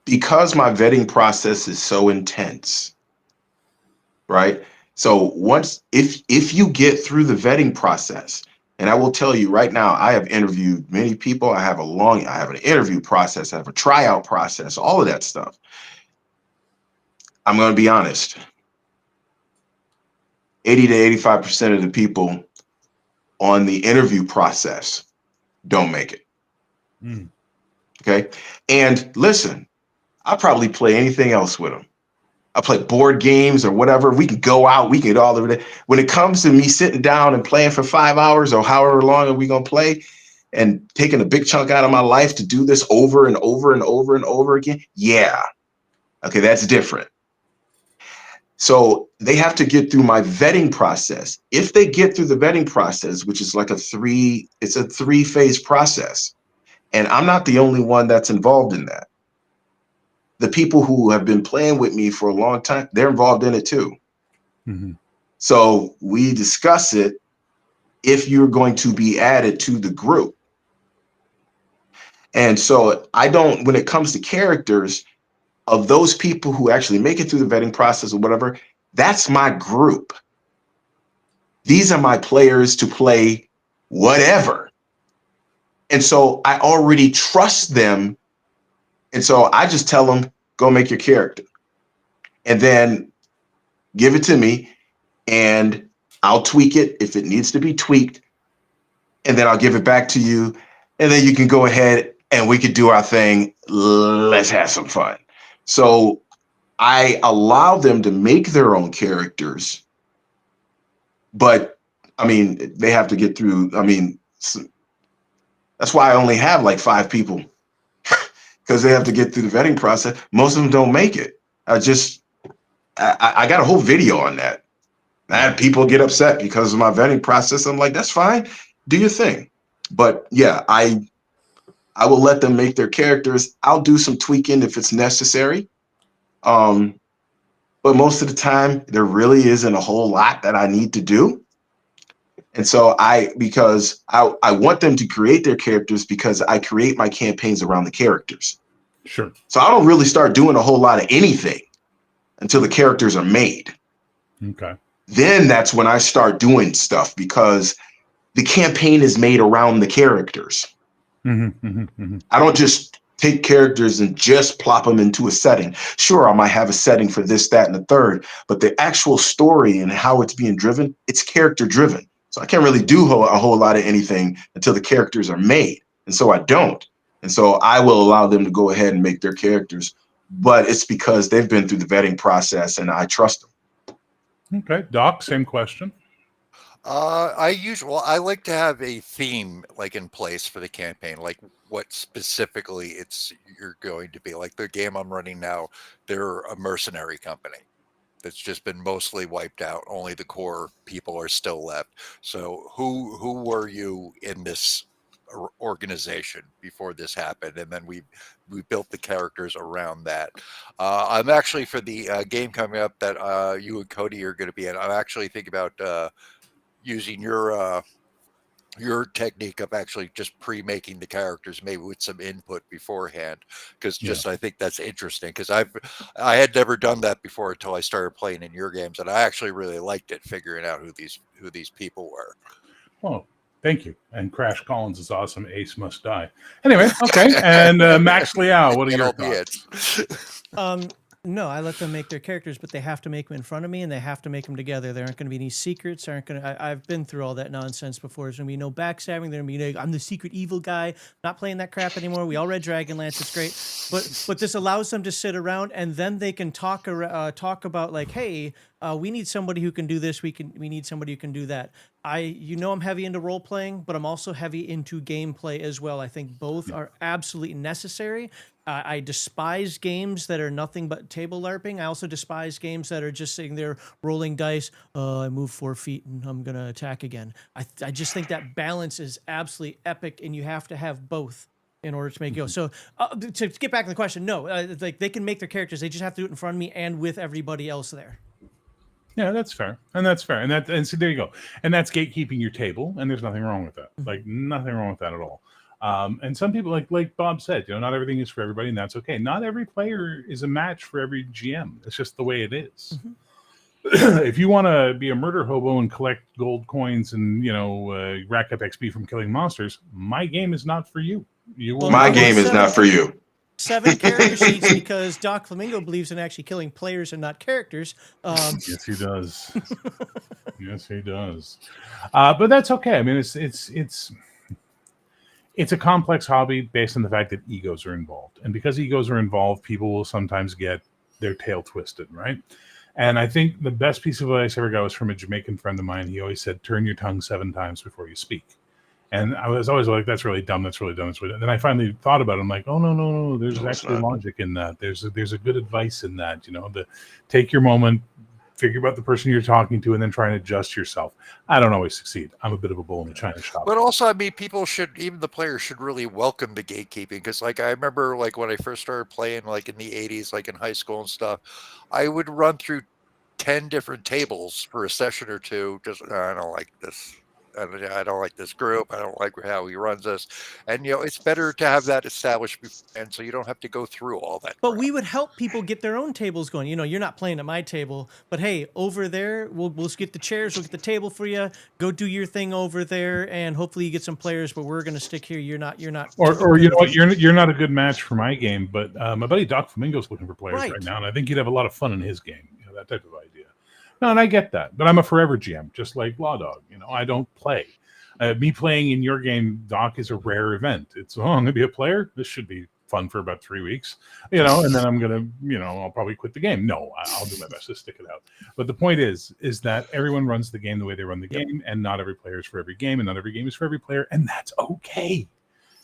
because my vetting process is so intense, right? So if you get through the vetting process, and I will tell you right now, I have interviewed many people. I have an interview process, I have a tryout process, all of that stuff. I'm going to be honest. 80 to 85% of the people on the interview process don't make it. Mm. Okay. And listen, I'll probably play anything else with them. I play board games or whatever. We can go out. We can get all of it. When it comes to me sitting down and playing for 5 hours or however long are we going to play and taking a big chunk out of my life to do this over and over and over and over again. Yeah. Okay. That's different. So they have to get through my vetting process. If they get through the vetting process, which is like it's a 3-phase process. And I'm not the only one that's involved in that. The people who have been playing with me for a long time, they're involved in it too. Mm-hmm. So we discuss it if you're going to be added to the group. And so when it comes to characters, of those people who actually make it through the vetting process or whatever, that's my group. These are my players to play whatever. And so I already trust them. And so I just tell them, go make your character. And then give it to me and I'll tweak it if it needs to be tweaked. And then I'll give it back to you. And then you can go ahead and we could do our thing. Let's have some fun. So I allow them to make their own characters. But I mean, they have to get through. I mean, that's why I only have like 5 people, because they have to get through the vetting process. Most of them don't make it. I got a whole video on that. I had people get upset because of my vetting process. I'm like, that's fine. Do your thing. But yeah, I will let them make their characters. I'll do some tweaking if it's necessary. But most of the time, there really isn't a whole lot that I need to do. And so because I want them to create their characters, because I create my campaigns around the characters. Sure. So I don't really start doing a whole lot of anything until the characters are made. Okay. Then that's when I start doing stuff, because the campaign is made around the characters. Mm-hmm, mm-hmm, mm-hmm. I don't just take characters and just plop them into a setting. Sure, I might have a setting for this, that, and the third, but the actual story and how it's being driven, it's character driven. So I can't really do a whole lot of anything until the characters are made. And so I don't. And so I will allow them to go ahead and make their characters, but it's because they've been through the vetting process and I trust them. Okay. Doc, same question. I like to have a theme like in place for the campaign, like what specifically you're going to be. Like the game I'm running now, they're a mercenary company. that's just been mostly wiped out. Only the core people are still left. So who were you in this organization before this happened? And then we built the characters around that. I'm actually, for the game coming up that you and Cody are going to be in, I'm actually thinking about using your technique of actually just pre-making the characters, maybe with some input beforehand, because just I think that's interesting, because I had never done that before until I started playing in your games, and I actually really liked it, figuring out who these people were. Well, thank you. And Crash Collins is awesome. Ace must die. Anyway, okay. And Max Liao, what are your thoughts? No, I let them make their characters, but they have to make them in front of me, and they have to make them together. There aren't going to be any secrets. I've been through all that nonsense before. There's going to be no backstabbing. There's going to be no, I'm the secret evil guy. Not playing that crap anymore. We all read Dragonlance. It's great, but this allows them to sit around, and then they can talk about, like, hey, we need somebody who can do this. We need somebody who can do that. I'm heavy into role playing, but I'm also heavy into gameplay as well. I think both are absolutely necessary. I despise games that are nothing but table LARPing. I also despise games that are just sitting there rolling dice. I move 4 feet and I'm going to attack again. I just think that balance is absolutely epic, and you have to have both in order to make it go. So to get back to the question, no, like, they can make their characters. They just have to do it in front of me and with everybody else there. Yeah, that's fair. And so there you go. And that's gatekeeping your table, and there's nothing wrong with that. Like, nothing wrong with that at all. And some people, like Bob said, not everything is for everybody, and that's okay. Not every player is a match for every GM. It's just the way it is. If you want to be a murder hobo and collect gold coins and rack up XP from killing monsters, my game is not for you. My game is not for you. 7 character sheets, because Doc Flamingo believes in actually killing players and not characters. Yes, he does. Yes, he does. But that's okay. I mean, it's a complex hobby based on the fact that egos are involved, and because egos are involved, people will sometimes get their tail twisted, right? And I think the best piece of advice I ever got was from a Jamaican friend of mine. He always said, "Turn your tongue 7 times before you speak." And I was always like, that's really dumb. That's really dumb. That's really dumb. Then I finally thought about it. I'm like, oh, no. There's actually logic in that. There's a good advice in that, take your moment, figure out the person you're talking to, and then try and adjust yourself. I don't always succeed. I'm a bit of a bull in the china shop. But also, I mean, even the players should really welcome the gatekeeping, because, like, I remember, like, when I first started playing, like, in the 80s, like in high school and stuff, I would run through 10 different tables for a session or two. Just, I don't like this. I don't like this group. I don't like how he runs this. And, it's better to have that established, and so you don't have to go through all that. But we would help people get their own tables going. You're not playing at my table, but hey, over there, we'll get the chairs, we'll get the table for you. Go do your thing over there, and hopefully you get some players, but we're going to stick here. You're not. Or you know what? You're not a good match for my game, but my buddy Doc Flamingo's looking for players right now, and I think he'd have a lot of fun in his game. That type of idea. No, and I get that, but I'm a forever GM, just like Law Dog. I don't play. Me playing in your game, Doc, is a rare event. It's, I'm going to be a player. This should be fun for about 3 weeks, and then I'm going to, I'll probably quit the game. No, I'll do my best to stick it out. But the point is that everyone runs the game the way they run the game, and not every player is for every game, and not every game is for every player, and that's okay.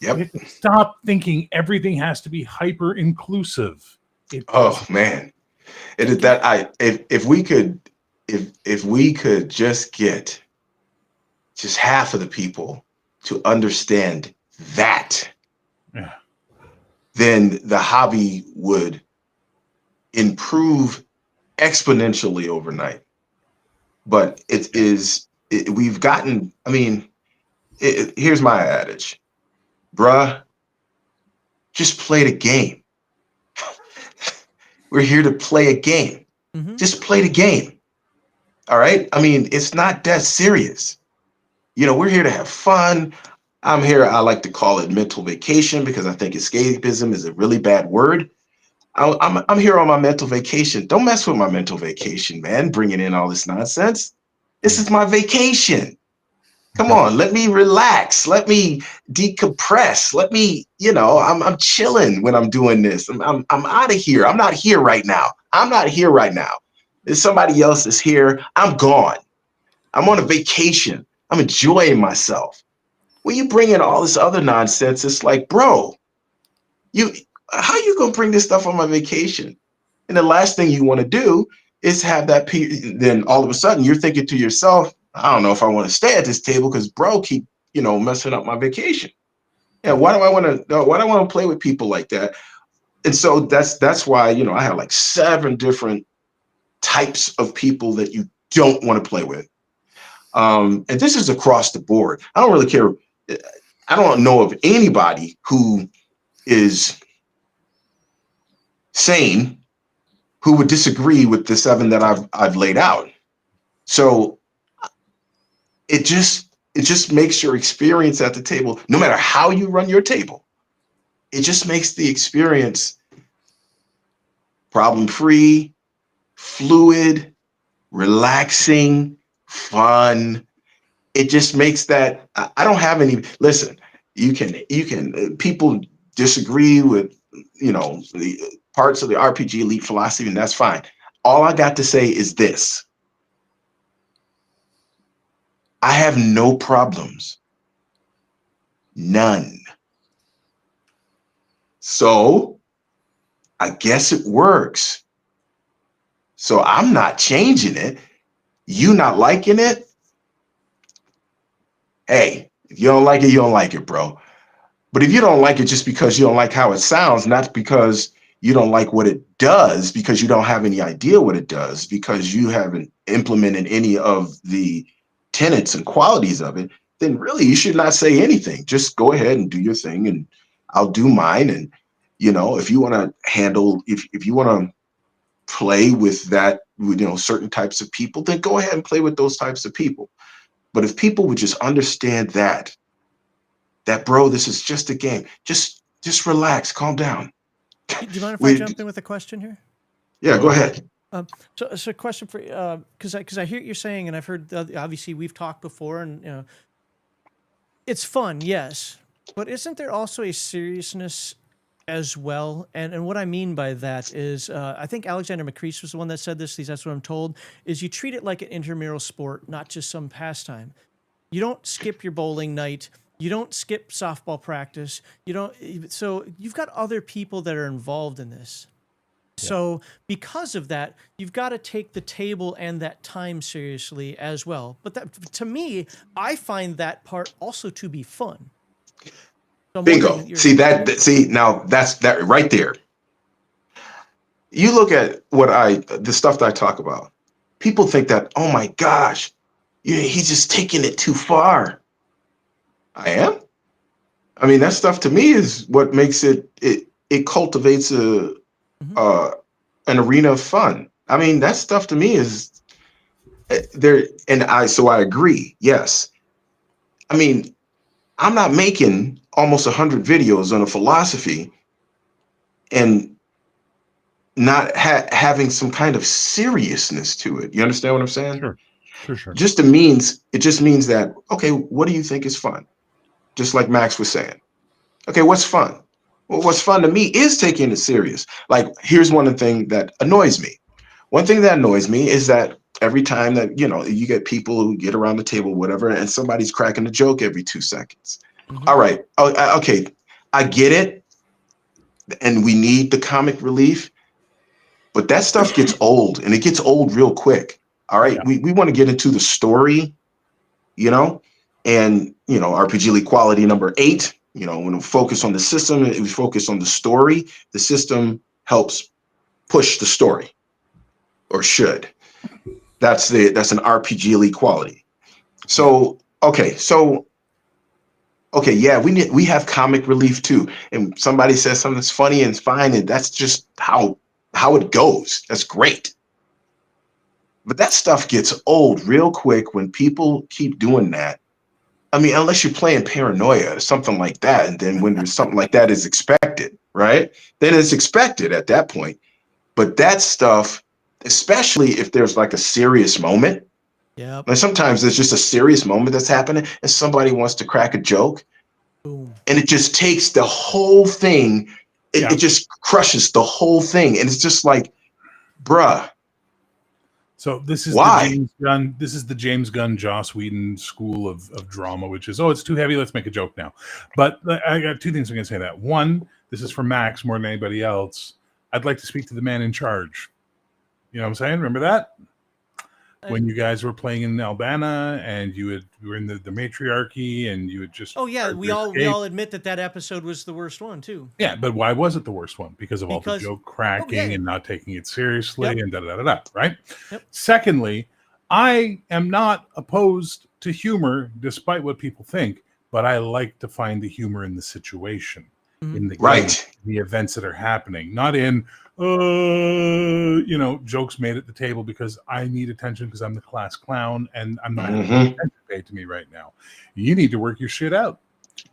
Yep. Stop thinking everything has to be hyper inclusive. Oh man, it is that if we could just get just half of the people to understand that, then the hobby would improve exponentially overnight. But we've gotten, here's my adage, bruh, just play the game. We're here to play a game. Mm-hmm. Just play the game. All right. It's not that serious. We're here to have fun. I'm here. I like to call it mental vacation, because I think escapism is a really bad word. I'm here on my mental vacation. Don't mess with my mental vacation, man. Bringing in all this nonsense. This is my vacation. Come on, let me relax. Let me decompress. Let me, I'm chilling when I'm doing this. I'm out of here. I'm not here right now. If somebody else is here, I'm gone. I'm on a vacation. I'm enjoying myself. When you bring in all this other nonsense, it's like, bro, how you gonna bring this stuff on my vacation? And the last thing you want to do is have that then all of a sudden you're thinking to yourself, I don't know if I want to stay at this table because bro keep, messing up my vacation. Yeah, why do I want to play with people like that? And so that's why, I have like 7 different types of people that you don't want to play with. And this is across the board. I don't really care. I don't know of anybody who is sane who would disagree with the 7 that I've laid out. So it just makes your experience at the table, no matter how you run your table, it just makes the experience problem-free, fluid, relaxing, fun. It just makes that I don't have any. Listen, you can people disagree with the parts of the RPG Elite philosophy, and that's fine. All I got to say is this: I have no problems, none. So I guess it works. So I'm not changing it. You not liking it? Hey, if you don't like it, you don't like it, bro. But if you don't like it just because you don't like how it sounds, not because you don't like what it does, because you don't have any idea what it does, because you haven't implemented any of the tenets and qualities of it, then really you should not say anything. Just go ahead and do your thing and I'll do mine. And, if you want to handle, if you want to play with that, certain types of people, then go ahead and play with those types of people. But if people would just understand that bro, this is just a game. Just relax, calm down. Do you mind if I jump in with a question here? Yeah, go ahead. So a question for you, because I hear what you're saying, and I've heard obviously we've talked before, and it's fun, yes, but isn't there also a seriousness as well? And what I mean by that is, I think Alexander McCrease was the one that said this. At least that's what I'm told. Is you treat it like an intramural sport, not just some pastime. You don't skip your bowling night. You don't skip softball practice. You don't. So you've got other people that are involved in this. So because of that, you've got to take the table and that time seriously as well. But that, to me, I find that part also to be fun. So Bingo. Now that's that right there. You look at the stuff that I talk about. People think that, oh my gosh, he's just taking it too far. I am. I mean, that stuff to me is what makes it cultivates an arena of fun. I mean, that stuff to me is there. And I agree. Yes. I mean, I'm not making almost 100 videos on a philosophy and not having some kind of seriousness to it. You understand what I'm saying? Sure. It just means that, okay, what do you think is fun? Just like Max was saying. Okay, what's fun? Well, what's fun to me is taking it serious. Like, here's one thing that annoys me. One thing that annoys me is that every time that, you get people who get around the table, whatever, and somebody's cracking a joke every 2 seconds. All right. Okay. I get it. And we need the comic relief, but that stuff gets old, and it gets old real quick. All right. Yeah. We want to get into the story, and, RPG Elite quality number 8, when we focus on the system, we focus on the story, the system helps push the story, or should. That's an RPG Elite quality. So, okay. Yeah, we have comic relief too. And somebody says something that's funny and it's fine, and that's just how it goes. That's great. But that stuff gets old real quick when people keep doing that. I mean, unless you're playing Paranoia or something like that, and then when there's something like that is expected, right? Then it's expected at that point. But that stuff, especially if there's like a serious moment. Yeah. Like sometimes there's just a serious moment that's happening and somebody wants to crack a joke. Boom. And it just takes the whole thing. It just crushes the whole thing. And it's just like, bruh. So this is why? The James Gunn. This is the James Gunn, Joss Whedon school of drama, which is, it's too heavy. Let's make a joke now. But I got 2 things I'm going to say that. One, this is for Max more than anybody else. I'd like to speak to the man in charge. You know what I'm saying? Remember that? When you guys were playing in Albana and you were in the matriarchy and you had just Oh yeah, tried we to all escape. admit that episode was the worst one too. Yeah, but why was it the worst one? Because of all the joke cracking and not taking it seriously and da, right? Yep. Secondly, I am not opposed to humor despite what people think, but I like to find the humor in the situation, in the game, the events that are happening, not in jokes made at the table because I need attention because I'm the class clown and I'm not having attention paid to me right now. You need to work your shit out.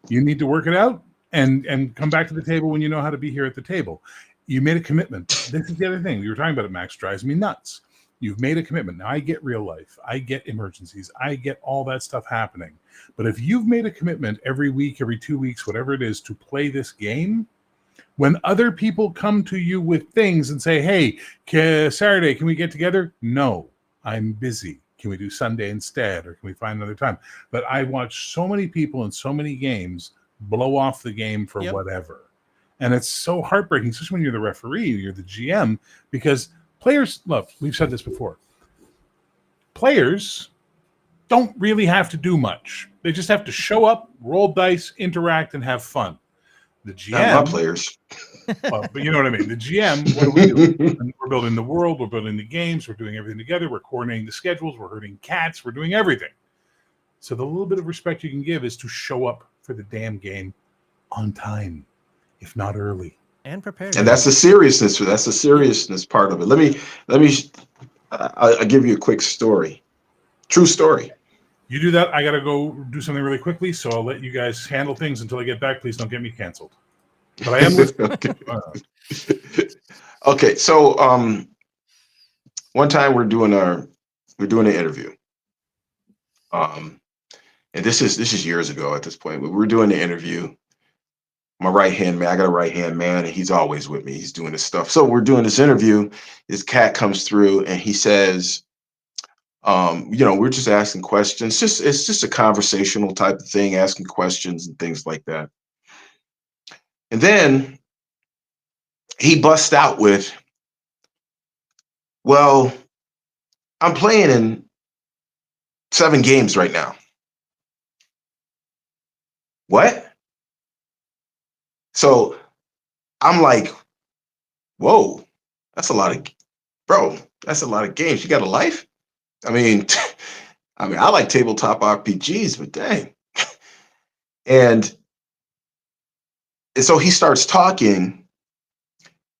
You need to work it out and come back to the table when you know how to be here at the table. You made a commitment. This is the other thing. We were talking about it, Max. Drives me nuts. You've made a commitment. Now I get real life. I get emergencies. I get all that stuff happening. But if you've made a commitment every week, every 2 weeks, whatever it is, to play this game, when other people come to you with things and say, hey, Saturday, can we get together? No, I'm busy. Can we do Sunday instead? Or can we find another time? But I watch so many people in so many games blow off the game for whatever. And it's so heartbreaking, especially when you're the referee, you're the GM, because players, look, we've said this before. Players don't really have to do much. They just have to show up, roll dice, interact, and have fun. The GM, not my players. Well, but you know what I mean. The GM, what do we do? We're building the world, we're building the games, we're doing everything together, we're coordinating the schedules, we're herding cats, we're doing everything. So the little bit of respect you can give is to show up for the damn game on time, if not early, and prepared. And that's the seriousness. That's the seriousness part of it. Let me. I'll give you a quick story. True story. You do that. I got to go do something really quickly, so I'll let you guys handle things until I get back. Please don't get me canceled. But I am Okay. So one time we're doing an interview. And this is years ago at this point, but we're doing the interview. My right-hand man, I got a right-hand man, and he's always with me. He's doing this stuff. So we're doing this interview. This cat comes through and he says, we're just asking questions. It's just a conversational type of thing, asking questions and things like that. And then he busts out with, well, I'm playing in 7 games right now. What? So I'm like, whoa, that's a lot of games. You got a life? I mean, I like tabletop RPGs, but dang. And so he starts talking,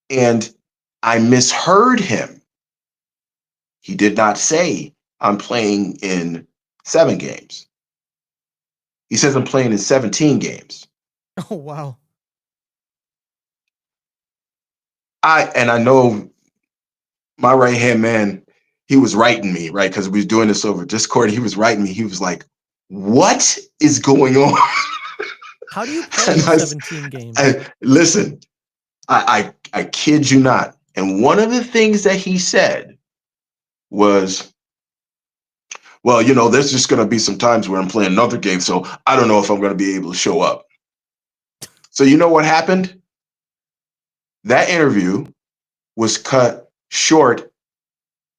and I misheard him. He did not say I'm playing in 7 games. He says I'm playing in 17 games. Oh, wow. I know my right-hand man, he was writing me, right? Because we was doing this over Discord. He was writing me. He was like, what is going on? How do you play 17 games? Listen, I kid you not. And one of the things that he said was, well, there's just going to be some times where I'm playing another game, so I don't know if I'm going to be able to show up. So you know what happened? That interview was cut short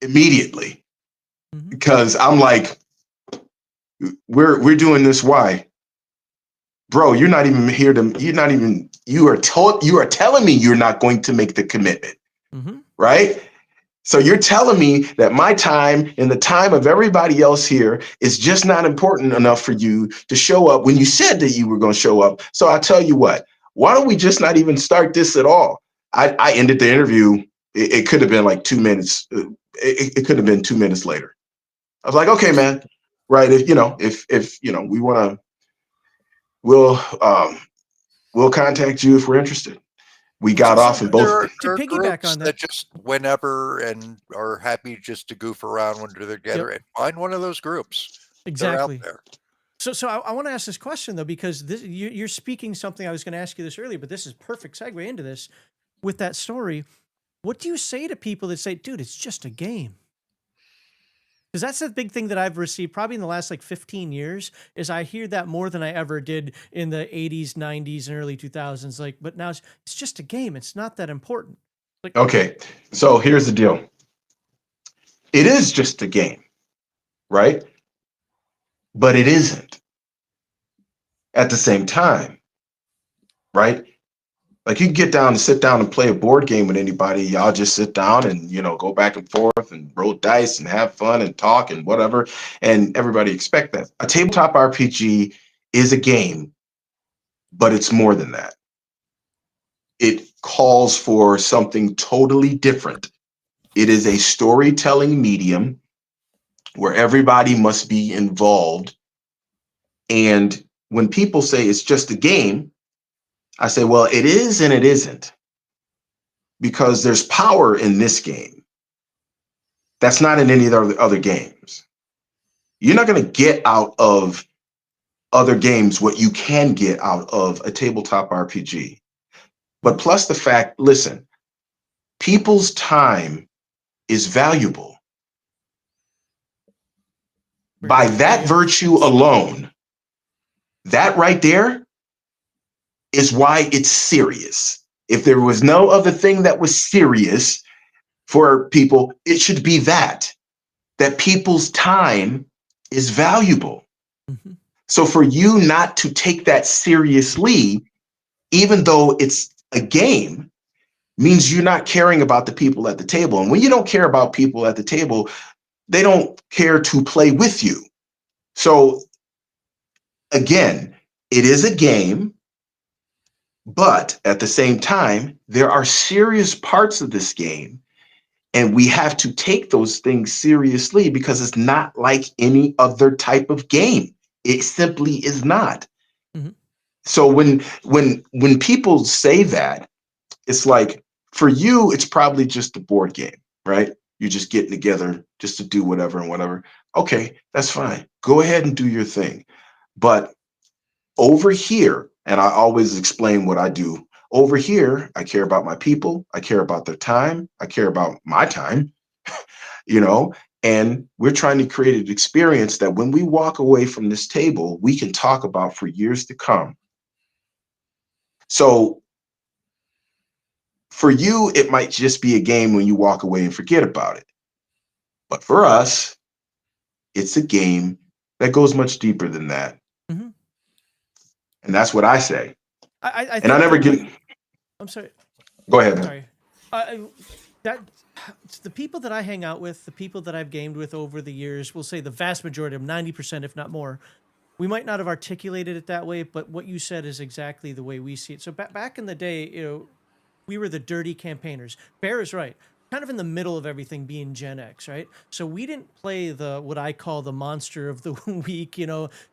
immediately because I'm like, we're doing this. Why? Bro, you are telling me you're not going to make the commitment, right? So you're telling me that my time and the time of everybody else here is just not important enough for you to show up when you said that you were going to show up. So I tell you what, why don't we just not even start this at all? I ended the interview. It could have been like 2 minutes. It could have been 2 minutes later. I was like, okay, man, right? If we want to, we'll contact you if we're interested. We got off in both. There are piggyback groups on that. that just whenever and are happy just to goof around when they're together, and find one of those groups. Exactly. They're out there. So I want to ask this question though, because you're speaking something I was going to ask you this earlier, but this is perfect segue into this. With that story, what do you say to people that say, dude, it's just a game? Because that's the big thing that I've received probably in the last 15 years is I hear that more than I ever did in the 80s, 90s, and early 2000s. But now it's just a game. It's not that important. Okay, so here's the deal. it is just a game, right? But it isn't at the same time, right? Like you can get down and sit down and play a board game with anybody. Y'all just sit down and, go back and forth and roll dice and have fun and talk and whatever. And everybody expect that. A tabletop RPG is a game, but it's more than that. It calls for something totally different. It is a storytelling medium where everybody must be involved. And when people say it's just a game, I say, well, it is and it isn't, because there's power in this game that's not in any of the other games. You're not going to get out of other games what you can get out of a tabletop RPG. But plus the fact, listen, people's time is valuable. By that virtue alone, that right there is why it's serious. If there was no other thing that was serious for people, it should be that people's time is valuable. Mm-hmm. So for you not to take that seriously, even though it's a game, means you're not caring about the people at the table. And when you don't care about people at the table, they don't care to play with you. So again, it is a game, but at the same time, there are serious parts of this game, and we have to take those things seriously because it's not like any other type of game. It simply is not. Mm-hmm. So when people say that, it's like, for you, it's probably just a board game, right? You're just getting together just to do whatever and whatever. Okay, that's fine. Go ahead and do your thing. But over here, and I always explain what I do. Over here, I care about my people. I care about their time. I care about my time, and we're trying to create an experience that when we walk away from this table, we can talk about for years to come. So for you, it might just be a game when you walk away and forget about it. But for us, it's a game that goes much deeper than that. Mm-hmm. And that's what I say. I and I never get. I'm sorry. Go ahead. Sorry. It's the people that I hang out with, the people that I've gamed with over the years, we'll say the vast majority of them, 90%, if not more, we might not have articulated it that way, but what you said is exactly the way we see it. So back in the day, we were the dirty campaigners. Bear is right. Kind of in the middle of everything being Gen X, right? So we didn't play what I call the monster of the week,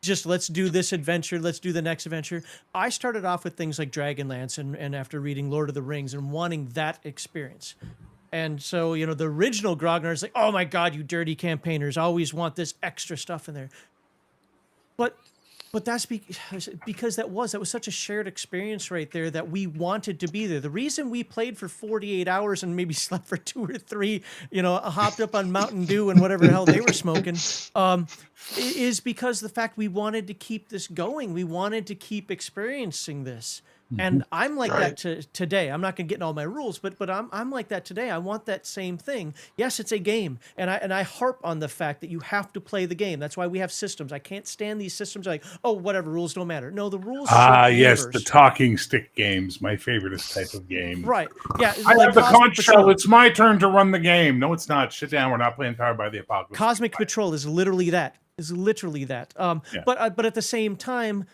just let's do this adventure, let's do the next adventure. I started off with things like Dragonlance and after reading Lord of the Rings and wanting that experience. And so, the original Grognar is like, oh my God, you dirty campaigners always want this extra stuff in there. But that's because that was such a shared experience right there that we wanted to be there. The reason we played for 48 hours and maybe slept for 2 or 3, hopped up on Mountain Dew and whatever the hell they were smoking, is because the fact we wanted to keep this going. We wanted to keep experiencing this. And I'm like that today. I'm not going to get in all my rules, but I'm like that today. I want that same thing. Yes, it's a game, and I harp on the fact that you have to play the game. That's why we have systems. I can't stand these systems like, oh, whatever, rules don't matter. No, the rules. Yes, the talking stick games, my favorite type of game. Right? Yeah, I have the conch shell. It's my turn to run the game. No, it's not. Sit down. We're not playing Powered by the Apocalypse. Cosmic Patrol is literally that. But at the same time,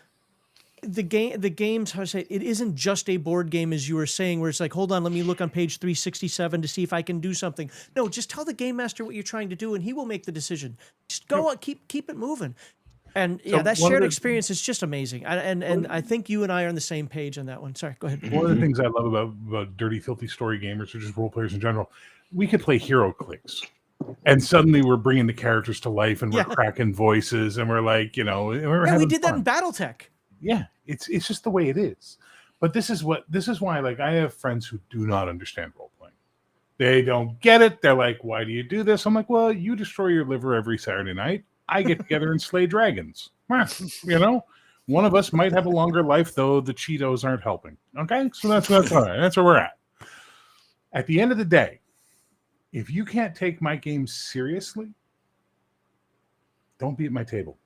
the games, how to say it isn't just a board game, as you were saying, where it's like, hold on, let me look on page 367 to see if I can do something. No, just tell the game master what you're trying to do, and he will make the decision. Just go on, keep it moving. And yeah, that shared experience is just amazing. And I think you and I are on the same page on that one. Sorry, go ahead. One of the things I love about dirty, filthy story gamers, or just role players in general, we could play hero clicks. And suddenly we're bringing the characters to life, and we're cracking voices, and we're like, we did that in BattleTech. Yeah, it's just the way it is. But this is why, like, I have friends who do not understand role playing. They don't get it. They're like, why do you do this? I'm like, well, you destroy your liver every Saturday night. I get together and slay dragons. One of us might have a longer life, though the Cheetos aren't helping. Okay, so that's all right. That's where we're at. At the end of the day, if you can't take my game seriously, don't be at my table,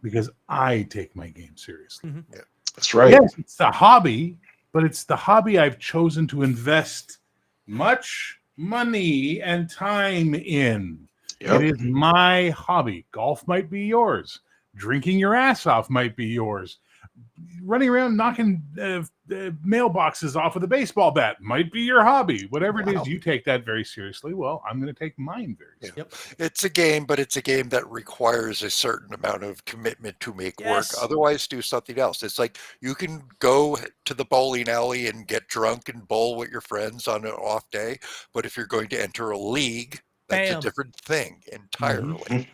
because I take my game seriously. Mm-hmm. That's right. Yes, it's a hobby, but it's the hobby I've chosen to invest much money and time in. Yep. It is my hobby. Golf might be yours. Drinking your ass off might be yours. Running around knocking mailboxes off with a baseball bat might be your hobby. Whatever it is, you take that very seriously. Well, I'm going to take mine very seriously. Yep. It's a game, but it's a game that requires a certain amount of commitment to make Yes. work. Otherwise, do something else. It's like you can go to the bowling alley and get drunk and bowl with your friends on an off day, but if you're going to enter a league, that's Bam. a different thing entirely.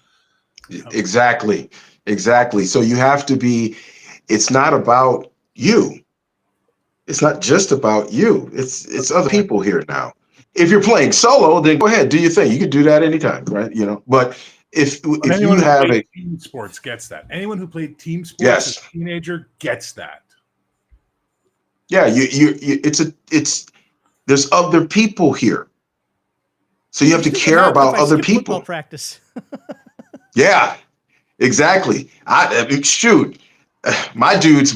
Exactly. So you have to be, it's not about you. It's not just about you. It's other people here now. If you're playing solo, then go ahead, do your thing. You can do that anytime, right? But if Anyone you who have played team sports gets that. Anyone who played team sports Yes. as a teenager gets that. yeah, there's other people here. So you have to care Imagine about if I other skipped football people. practice. Yeah, exactly. I mean, shoot, my dudes,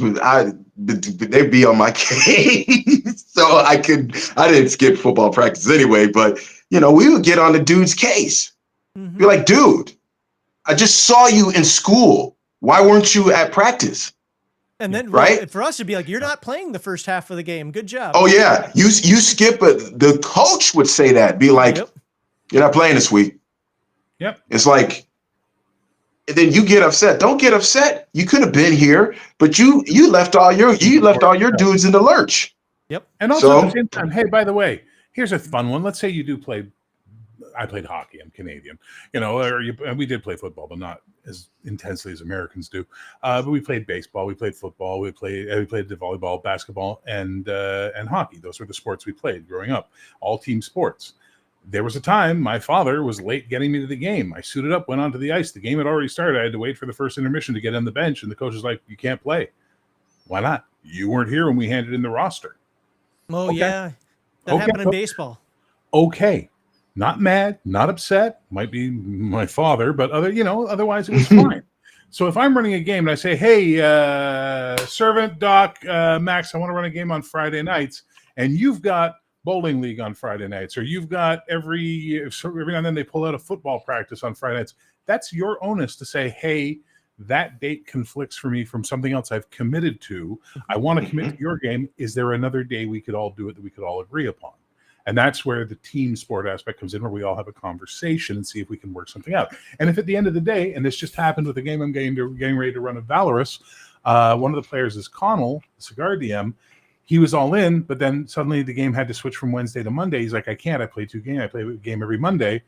they'd be on my case, so I didn't skip football practice anyway. But we would get on the dude's case. Mhm. Be like, dude, I just saw you in school. Why weren't you at practice? And then, Right? well, for us, it'd be like, you're not playing the first half of the game. Good job. Oh yeah, you skip it. The coach would say that. Be like, Yep. you're not playing this week. Yep. It's like, and then you get upset. Don't get upset. You could have been here, but you left all your dudes in the lurch. Yep. And also at So- the same time, hey, by the way, here's a fun one. Let's say you do play. I played hockey. I'm Canadian, and we did play football, but not as intensely as Americans do. But we played baseball, we played football, we played the volleyball, basketball, and hockey. Those were the sports we played growing up, all team sports. There was a time my father was late getting me to the game. I suited up, went onto the ice. The game had already started. I had to wait for the first intermission to get on the bench, and the coach was like, "You can't play." Why not? You weren't here when we handed in the roster. Oh, Okay. yeah. That Okay. happened in baseball. Okay. Not mad, not upset. Might be my father, but otherwise it was fine. So if I'm running a game and I say, "Hey, servant Doc, Max, I want to run a game on Friday nights," and you've got bowling league on Friday nights, or you've got every now and then they pull out a football practice on Friday nights, that's your onus to say, "Hey, that date conflicts for me from something else I've committed to. I want to commit to your game. Is there another day we could all do it that we could all agree upon?" And that's where the team sport aspect comes in, where we all have a conversation and see if we can work something out. And if at the end of the day, and this just happened with the game I'm getting ready to run at Valorous, one of the players is Connell, the cigar DM. He was all in, but then suddenly the game had to switch from Wednesday to Monday. He's like, "I can't. I play two games. I play a game every Monday."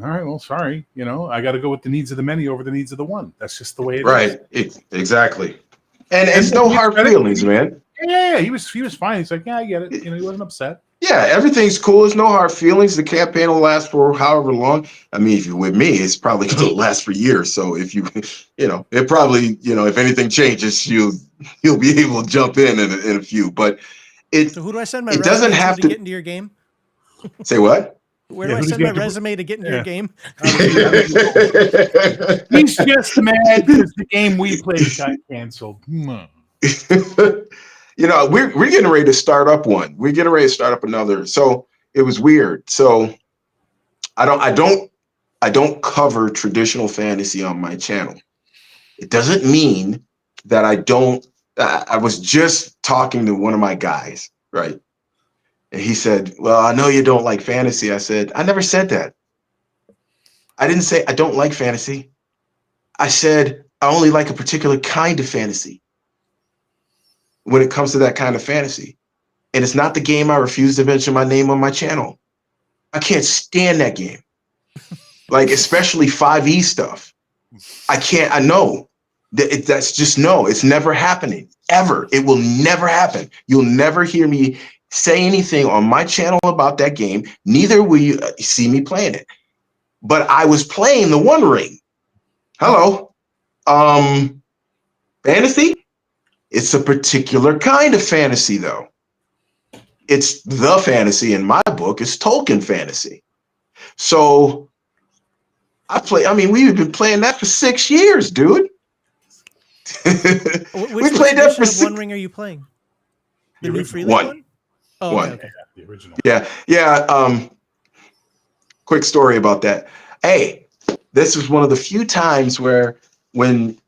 All right, well, sorry. I got to go with the needs of the many over the needs of the one. That's just the way it is. Exactly. And it's no hard feelings, man. Yeah, he was fine. He's like, "Yeah, I get it." He wasn't upset. Yeah, everyth's cool. There's no hard feelings. The campaign will last for however long. I mean, if you're with me, it's probably going to last for years. So if it probably, if anything changes, you'll be able to jump in a few. But So who do I send my it resume doesn't have to get into your game? Say what? Where do Yeah, I who send does he my have to- resume to get into your game? He's just mad because the game we played got canceled. We're getting ready to start up one. We're getting ready to start up another. So it was weird. So I don't cover traditional fantasy on my channel. It doesn't mean that I don't. I was just talking to one of my guys, right? And he said, "Well, I know you don't like fantasy." I said, "I never said that. I didn't say I don't like fantasy. I said I only like a particular kind of fantasy when it comes to that kind of fantasy. And it's not the game I refuse to mention my name on my channel. I can't stand that game. Like, especially 5e stuff. I know. That's just no. It's never happening. Ever. It will never happen. You'll never hear me say anything on my channel about that game. Neither will you see me playing it. But I was playing the One Ring. Hello. Fantasy? It's a particular kind of fantasy, though. it's the fantasy in my book. It's Tolkien fantasy. So I mean, we've been playing that for 6 years, dude. We Which played that edition for of One six. Ring are you playing? The The new original Free League One. one? Oh, okay, One. okay. the original. Yeah. Yeah. Quick story about that. Hey, this is one of the few times where when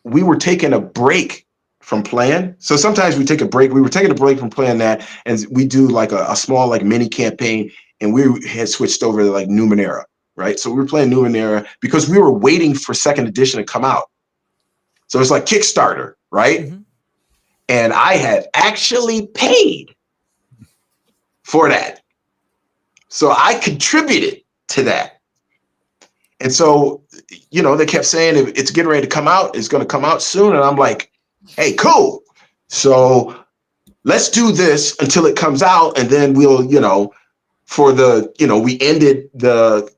we were taking a break from playing. So sometimes we take a break. We were taking a break from playing that, and we do like a small like mini campaign, and we had switched over to like Numenera, right? So we were playing Numenera because we were waiting for second edition to come out. So it's like Kickstarter, right? Mm-hmm. And I had actually paid for that. So I contributed to that. And so, they kept saying it's getting ready to come out. It's going to come out soon. And I'm like, hey, cool. So let's do this until it comes out. And then we'll, we ended the,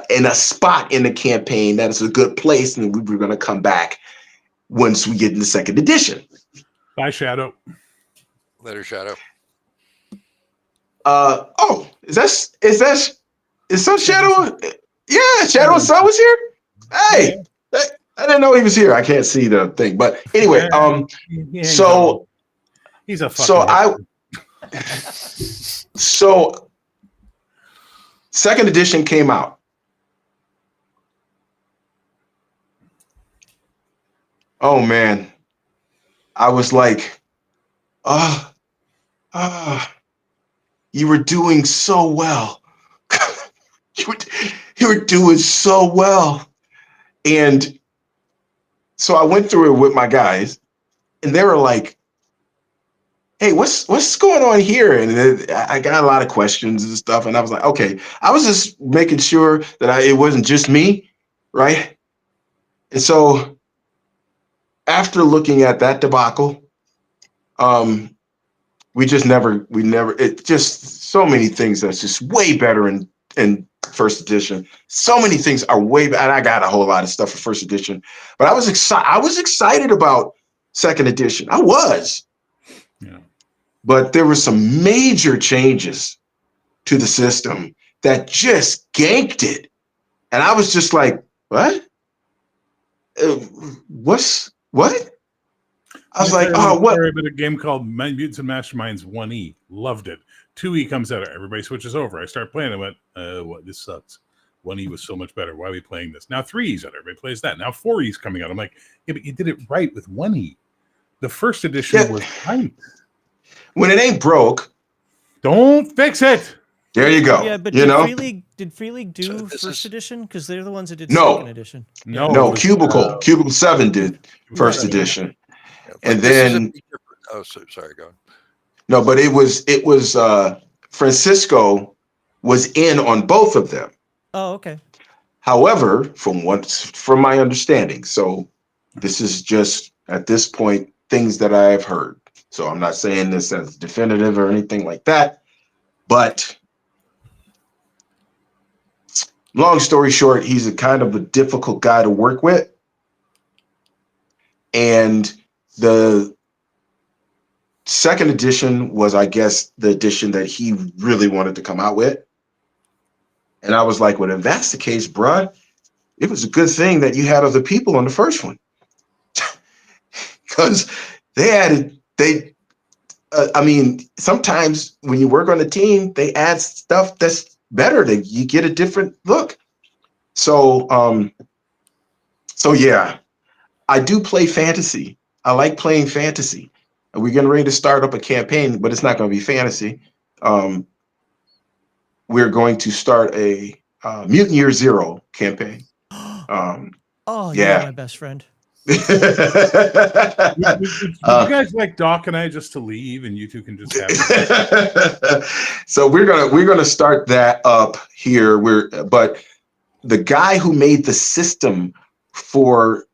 in a spot in the campaign that is a good place. And we were going to come back once we get in the second edition. Bye, Shadow. Later, Shadow. Is that Shadow? Yeah, Shadow and Sun was here. Hey, I didn't know he was here. I can't see the thing, but anyway, so he's a fucking so second edition came out. Oh man, I was like, you were doing so well. you were doing so well. And so I went through it with my guys, and they were like, hey, what's going on here? And I got a lot of questions and stuff. And I was like, okay, I was just making sure that it wasn't just me, right? And so after looking at that debacle, it just so many things that's just way better in first edition. So many things are way better. And I got a whole lot of stuff for first edition, but I was excited about second edition. I was. Yeah. But there were some major changes to the system that just ganked it. And I was just like, what? What? I was like, oh, what? Sorry, but a game called Mutants and Masterminds 1E. Loved it. 2E comes out. Everybody switches over. I start playing. I went, what? This sucks. 1E was so much better. Why are we playing this? Now 3E's out. Everybody plays that. Now 4E's coming out. I'm like, yeah, but you did it right with 1E. The first edition was right. When it ain't broke, don't fix it. There you go. Yeah, but did Free League do first edition? Because they're the ones that did second edition. No, Cubicle 7 did first edition. Yeah, and then sorry, go on. No, but it was Francisco was in on both of them. Oh, okay. However, from my understanding, so this is just at this point things that I have heard. So I'm not saying this as definitive or anything like that, but long story short, he's a kind of a difficult guy to work with. And the second edition was, I guess, the edition that he really wanted to come out with. And I was like, well, if that's the case, bruh, it was a good thing that you had other people on the first one. Because sometimes when you work on a team, they add stuff that's better, that you get a different look. So yeah, I do play fantasy. I like playing fantasy. We're getting ready to start up a campaign, but it's not going to be fantasy. We're going to start a Mutant Year Zero campaign. You're my best friend. Would you guys like Doc and I just to leave, and you two can just have it? So we're gonna start that up here. But the guy who made the system for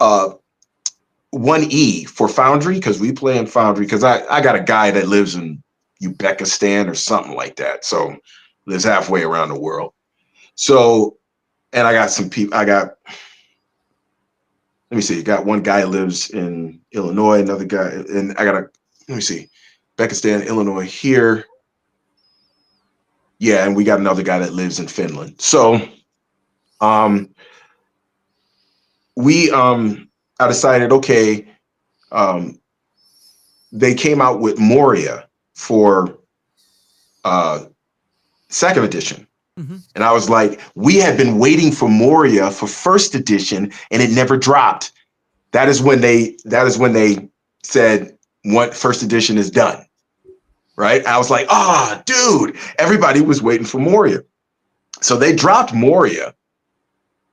1E for Foundry, because we play in Foundry, because I got a guy that lives in Uzbekistan or something like that, so lives halfway around the world. So, and I got some people. Let me see. Got one guy lives in Illinois, another guy, and let me see. Beckistan, Illinois here. Yeah, and we got another guy that lives in Finland. So we I decided, okay, they came out with Moria for second edition. Mm-hmm. And I was like, we have been waiting for Moria for first edition and it never dropped. That is when they said what first edition is done. Right? I was like, dude, everybody was waiting for Moria. So they dropped Moria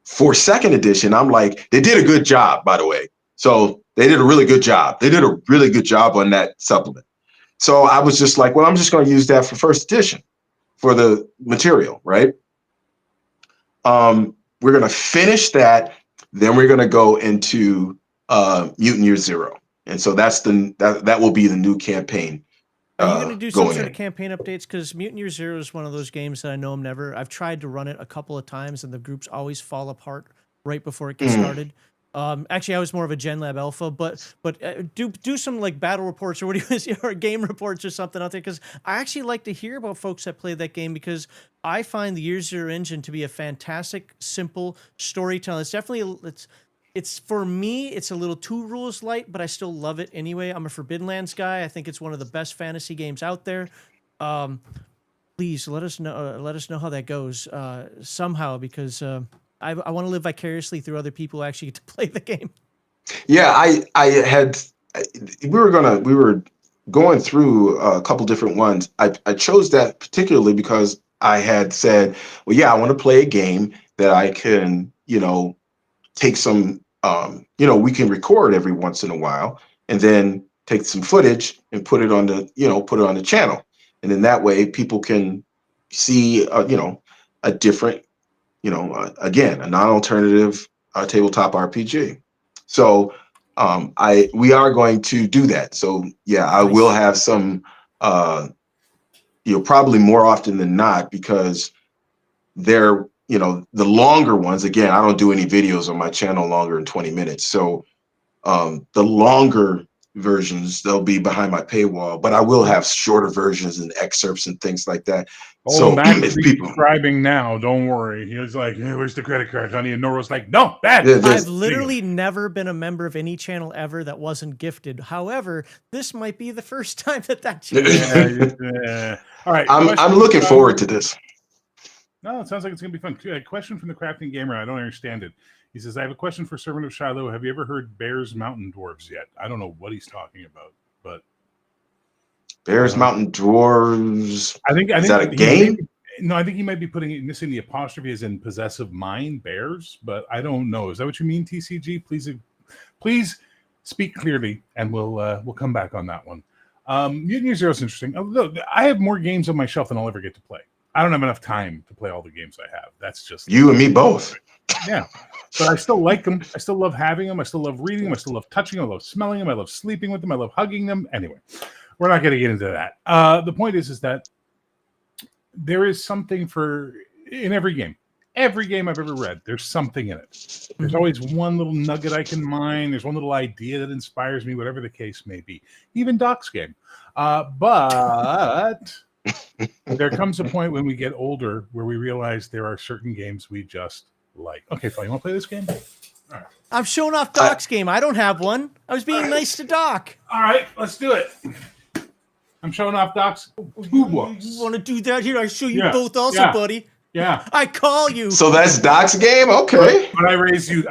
for second edition. I'm like, they did a good job, by the way. So they did a really good job. They did a really good job on that supplement. So I was just like, well, I'm just going to use that for first edition for the material, right? We're going to finish that. Then we're going to go into Mutant Year Zero. And so that will be the new campaign. Are you going to do some sort in. of campaign updates? Because Mutant Year Zero is one of those games that I know I've tried to run it a couple of times and the groups always fall apart right before it gets started. Actually, I was more of a Gen Lab Alpha, but do some like battle reports or what do you or game reports or something out there, because I actually like to hear about folks that play that game, because I find the Year Zero engine to be a fantastic, simple storytelling. It's definitely it's for me, it's a little too rules light, but I still love it anyway. I'm a Forbidden Lands guy. I think it's one of the best fantasy games out there. Please let us know how that goes somehow, because I want to live vicariously through other people who actually get to play the game. Yeah, we were going through a couple different ones. I chose that particularly because I had said, well, yeah, I want to play a game that I can, take some, we can record every once in a while and then take some footage and put it on the channel. And then that way people can see, a different, again, a non-alternative tabletop RPG. So we are going to do that. So yeah, I will have some, probably more often than not, because they're, the longer ones, again, I don't do any videos on my channel longer than 20 minutes. So the longer versions, they'll be behind my paywall, but I will have shorter versions and excerpts and things like that. So Matt if is people subscribing now, don't worry. He was like, hey, where's the credit card, honey? And Nora's like, no, bad. I've literally never been a member of any channel ever that wasn't gifted. However, this might be the first time that changed. All right. I'm looking forward to this. No, it sounds like it's going to be fun. A question from the Crafting Gamer. I don't understand it. He says, I have a question for Servant of Shiloh. Have you ever heard Bears Mountain Dwarves yet? I don't know what he's talking about, but Bears Mountain Dwarves. I think is that a game? I think he might be missing the apostrophe as in possessive mind, bears, but I don't know. Is that what you mean, TCG? Please speak clearly, and we'll come back on that one. Mutant Year Zero is interesting. Look, I have more games on my shelf than I'll ever get to play. I don't have enough time to play all the games I have. That's just you and me both. Yeah, but I still like them. I still love having them. I still love reading them. I still love touching them. I love smelling them. I love sleeping with them. I love hugging them. Anyway, we're not going to get into that. The point is that there is something in every game. Every game I've ever read, there's something in it. There's always one little nugget I can mine. There's one little idea that inspires me, whatever the case may be. Even Doc's game. But there comes a point when we get older where we realize there are certain games we just like. Okay, fine. You want to play this game? All right. I'm showing off Doc's game. I don't have one. I was being nice to Doc. All right, let's do it. I'm showing off Doc's Who books. You want to do that here? I show you both also, buddy. Yeah. I call you. So that's Doc's game? Okay. But I raise you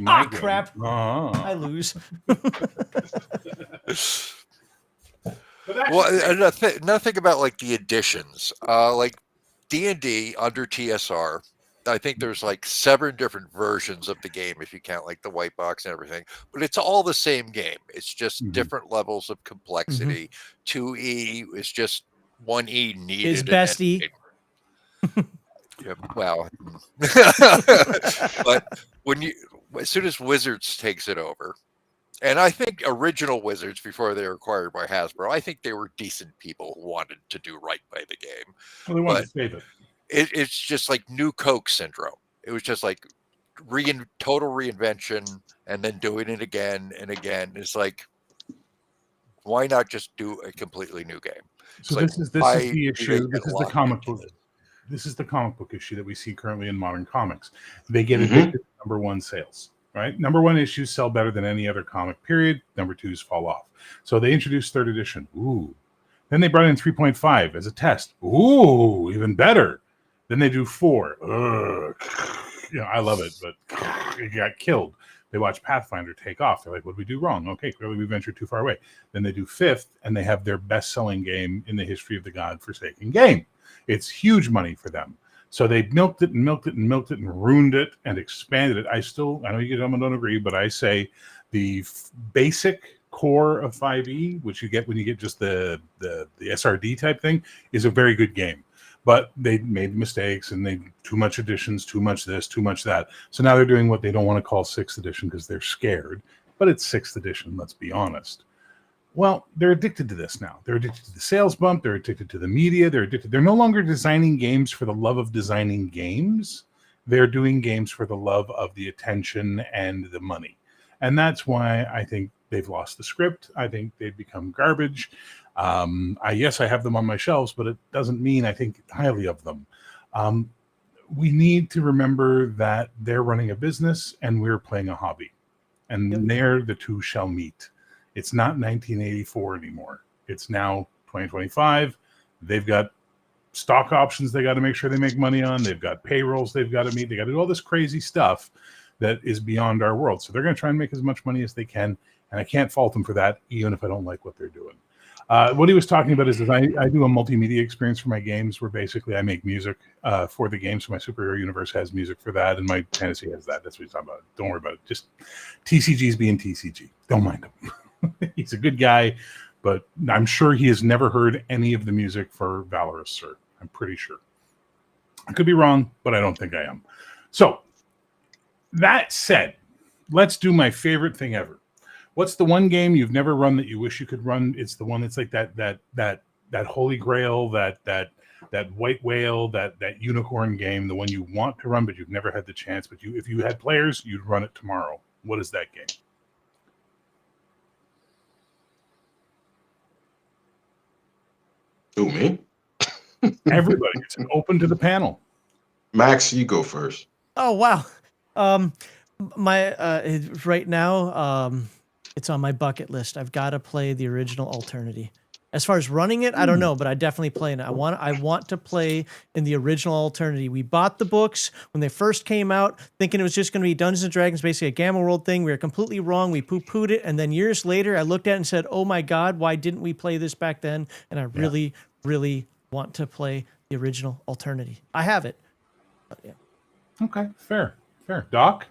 my game. Crap. Uh-huh. I lose. Well, another thing about like the editions, like D&D under TSR, I think there's like 7 different versions of the game if you count like the white box and everything, but it's all the same game. It's just different levels of complexity. 2E is just 1E needed. Is best E. Yeah, well, but as soon as Wizards takes it over, and I think original Wizards, before they were acquired by Hasbro, I think they were decent people who wanted to do right by the game. Well, they wanted to save it. It's just like New Coke syndrome. It was just like total reinvention and then doing it again and again. It's like, Why not just do a completely new game? So It's this why is the do they issue. get This is the locked comic into book. it? This is the comic book issue that we see currently in modern comics. They get Mhm. addicted to number one sales, right? Number one issues sell better than any other comic, period. Number twos fall off. So they introduced third edition. Ooh. Then they brought in 3.5 as a test. Ooh, even better. Then they do 4. Ugh. You know, I love it, but it got killed. They watch Pathfinder take off. They're like, what did we do wrong? Okay, clearly we ventured too far away. Then they do 5th, and they have their best-selling game in the history of the godforsaken game. It's huge money for them. So they milked it and milked it and milked it and ruined it and expanded it. I know you gentlemen don't agree, but I say the basic core of 5e, which you get when you get just the SRD type thing, is a very good game. But they made mistakes and they too much additions, too much this, too much that. So now they're doing what they don't want to call 6th edition because they're scared. But it's 6th edition, let's be honest. Well, they're addicted to this now. They're addicted to the sales bump. They're addicted to the media. They're no longer designing games for the love of designing games. They're doing games for the love of the attention and the money. And that's why I think they've lost the script. I think they've become garbage. Yes, I have them on my shelves, but it doesn't mean I think highly of them. We need to remember that they're running a business and we're playing a hobby. And there the two shall meet. It's not 1984 anymore. It's now 2025. They've got stock options they got to make sure they make money on. They've got payrolls they've got to meet. They got to do all this crazy stuff that is beyond our world. So they're going to try and make as much money as they can. And I can't fault them for that, even if I don't like what they're doing. What he was talking about is that I do a multimedia experience for my games where basically I make music for the game. So my superhero universe has music for that, and my fantasy has that. That's what he's talking about. Don't worry about it. Just TCG's being TCG. Don't mind him. He's a good guy, but I'm sure he has never heard any of the music for Valorous, sir. I'm pretty sure. I could be wrong, but I don't think I am. So that said, let's do my favorite thing ever. What's the one game you've never run that you wish you could run? It's the one that's like that holy grail, that white whale, that unicorn game, the one you want to run but you've never had the chance. But if you had players, you'd run it tomorrow. What is that game? Who, me? Everybody, it's open to the panel. Max, you go first. Oh wow. Right now, it's on my bucket list. I've got to play the original Alternity. As far as running it, I don't know, but I definitely play it. I want to play in the original Alternity. We bought the books when they first came out, thinking it was just going to be Dungeons and Dragons, basically a Gamma World thing. We were completely wrong. We poo-pooed it, and then years later, I looked at it and said, "Oh my God, why didn't we play this back then?" And I really, really want to play the original Alternity. I have it. Yeah. Okay, fair. Doc?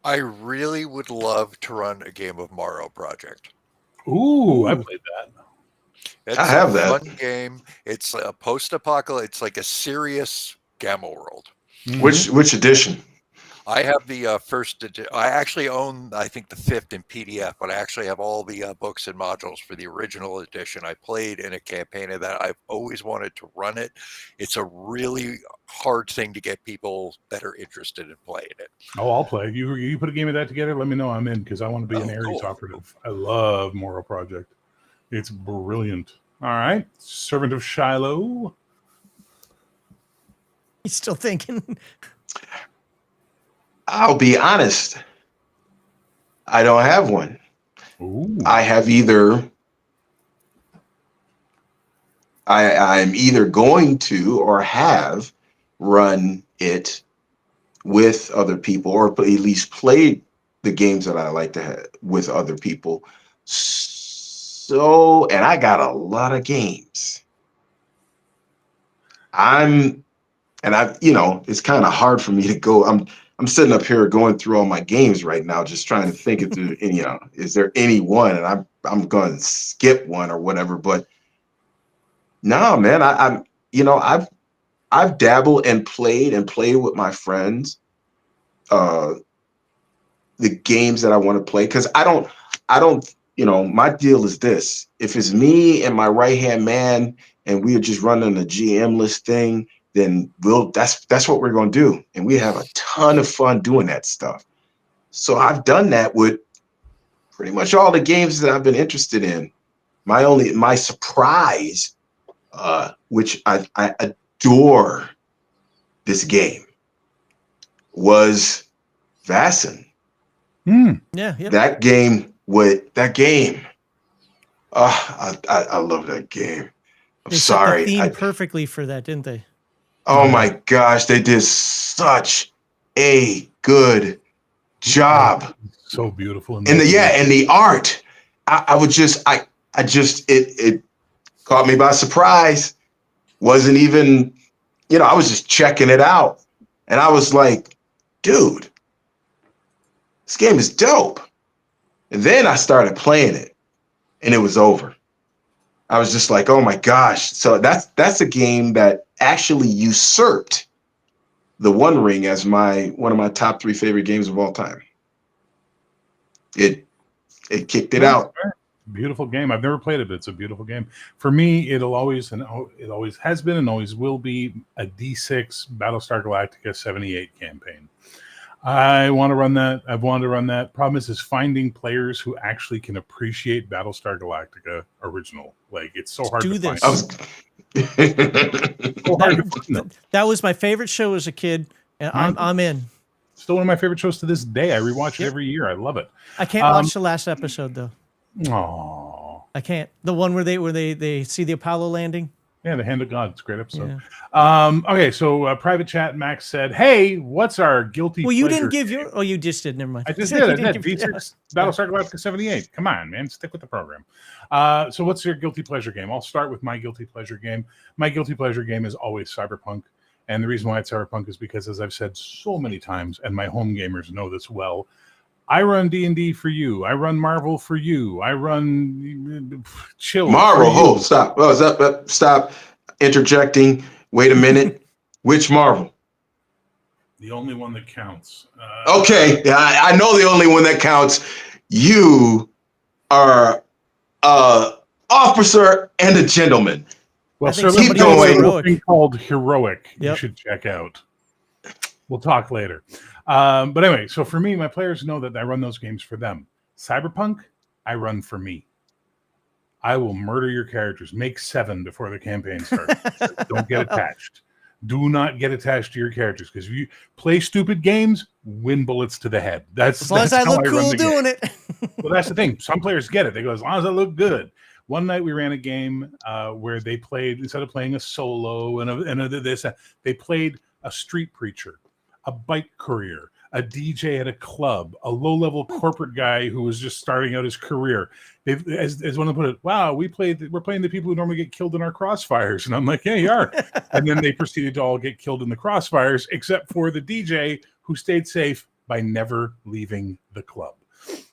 I really would love to run a game of Morrow Project. Ooh, I played that. It's I have a that. fun game. It's a post-apocalyptic. It's like a serious Gamma World. Mm-hmm. Which edition? I have the first edition. I actually own, I think, the 5th in PDF, but I actually have all the books and modules for the original edition. I played in a campaign of that. I've always wanted to run it. It's a really hard thing to get people that are interested in playing it. Oh, I'll play. You put a game of that together, let me know. I'm in because I want to be an Ares cool. operative. I love Morrow Project. It's brilliant. All right. Servant of Shiloh. He's still thinking. I'll be honest. I don't have one. Ooh. I'm either going to or have run it with other people, or at least played the games that I like to have with other people. So, and I got a lot of games. It's kind of hard for me to go. I'm sitting up here going through all my games right now, just trying to think it through. And, is there any one? And I'm going to skip one or whatever. But no, man, I've dabbled and played with my friends. The games that I want to play, because I don't. My deal is this: if it's me and my right hand man, and we are just running a GM list thing, then that's what we're going to do. And we have a ton of fun doing that stuff. So I've done that with pretty much all the games that I've been interested in. my surprise, which I adore this game, was Vaesen. Yeah, yeah. That game. I love that game. I'm They set the sorry. theme perfectly for that, didn't they? Oh my gosh, they did such a good job. So beautiful. And the art. It caught me by surprise. Wasn't even, I was just checking it out. And I was like, dude, this game is dope. And then I started playing it and it was over. I was just like, oh my gosh. So that's a game that actually usurped The One Ring as one of my top 3 favorite games of all time. It kicked it out. Beautiful game. I've never played it, but it's a beautiful game. For me, it always has been and always will be a D6 Battlestar Galactica 78 campaign. I want to run that. I've wanted to run that. Problem is finding players who actually can appreciate Battlestar Galactica original. Like, it's so hard to find. That was my favorite show as a kid, and I'm in. Still one of my favorite shows to this day. I rewatch it every year. I love it. I can't watch the last episode though. Oh, I can't. The one where they see the Apollo landing. Yeah, The Hand of God. It's a great episode. Yeah. Okay, so private chat, Max said, "Hey, what's our guilty?" Well, you didn't give your. Oh, you just did. Never mind. I just did. I did. V6 Battlestar Galactica 78. Come on, man, stick with the program. So, what's your guilty pleasure game? I'll start with my guilty pleasure game. My guilty pleasure game is always Cyberpunk, and the reason why it's Cyberpunk is because, as I've said so many times, and my home gamers know this well, I run D&D for you. I run Marvel for you. I run Chill. Marvel. Oh, stop. Oh, stop interjecting. Wait a minute. Which Marvel? The only one that counts. Okay. I know the only one that counts. You are an officer and a gentleman. Well, sir, keep going. Thing called Heroic. Yep. You should check out. We'll talk later. But anyway, so for me, my players know that I run those games for them. Cyberpunk, I run for me. I will murder your characters. Make 7 before the campaign starts. Don't get attached. Do not get attached to your characters, because if you play stupid games, win bullets to the head. As long as I look cool doing it. Well, that's the thing. Some players get it. They go, as long as I look good. One night we ran a game where they played, instead of playing a solo they played a street preacher, a bike courier, a DJ at a club, a low-level corporate guy who was just starting out his career. As one of them put it, wow, we're playing the people who normally get killed in our crossfires. And I'm like, yeah, you are. And then they proceeded to all get killed in the crossfires, except for the DJ, who stayed safe by never leaving the club.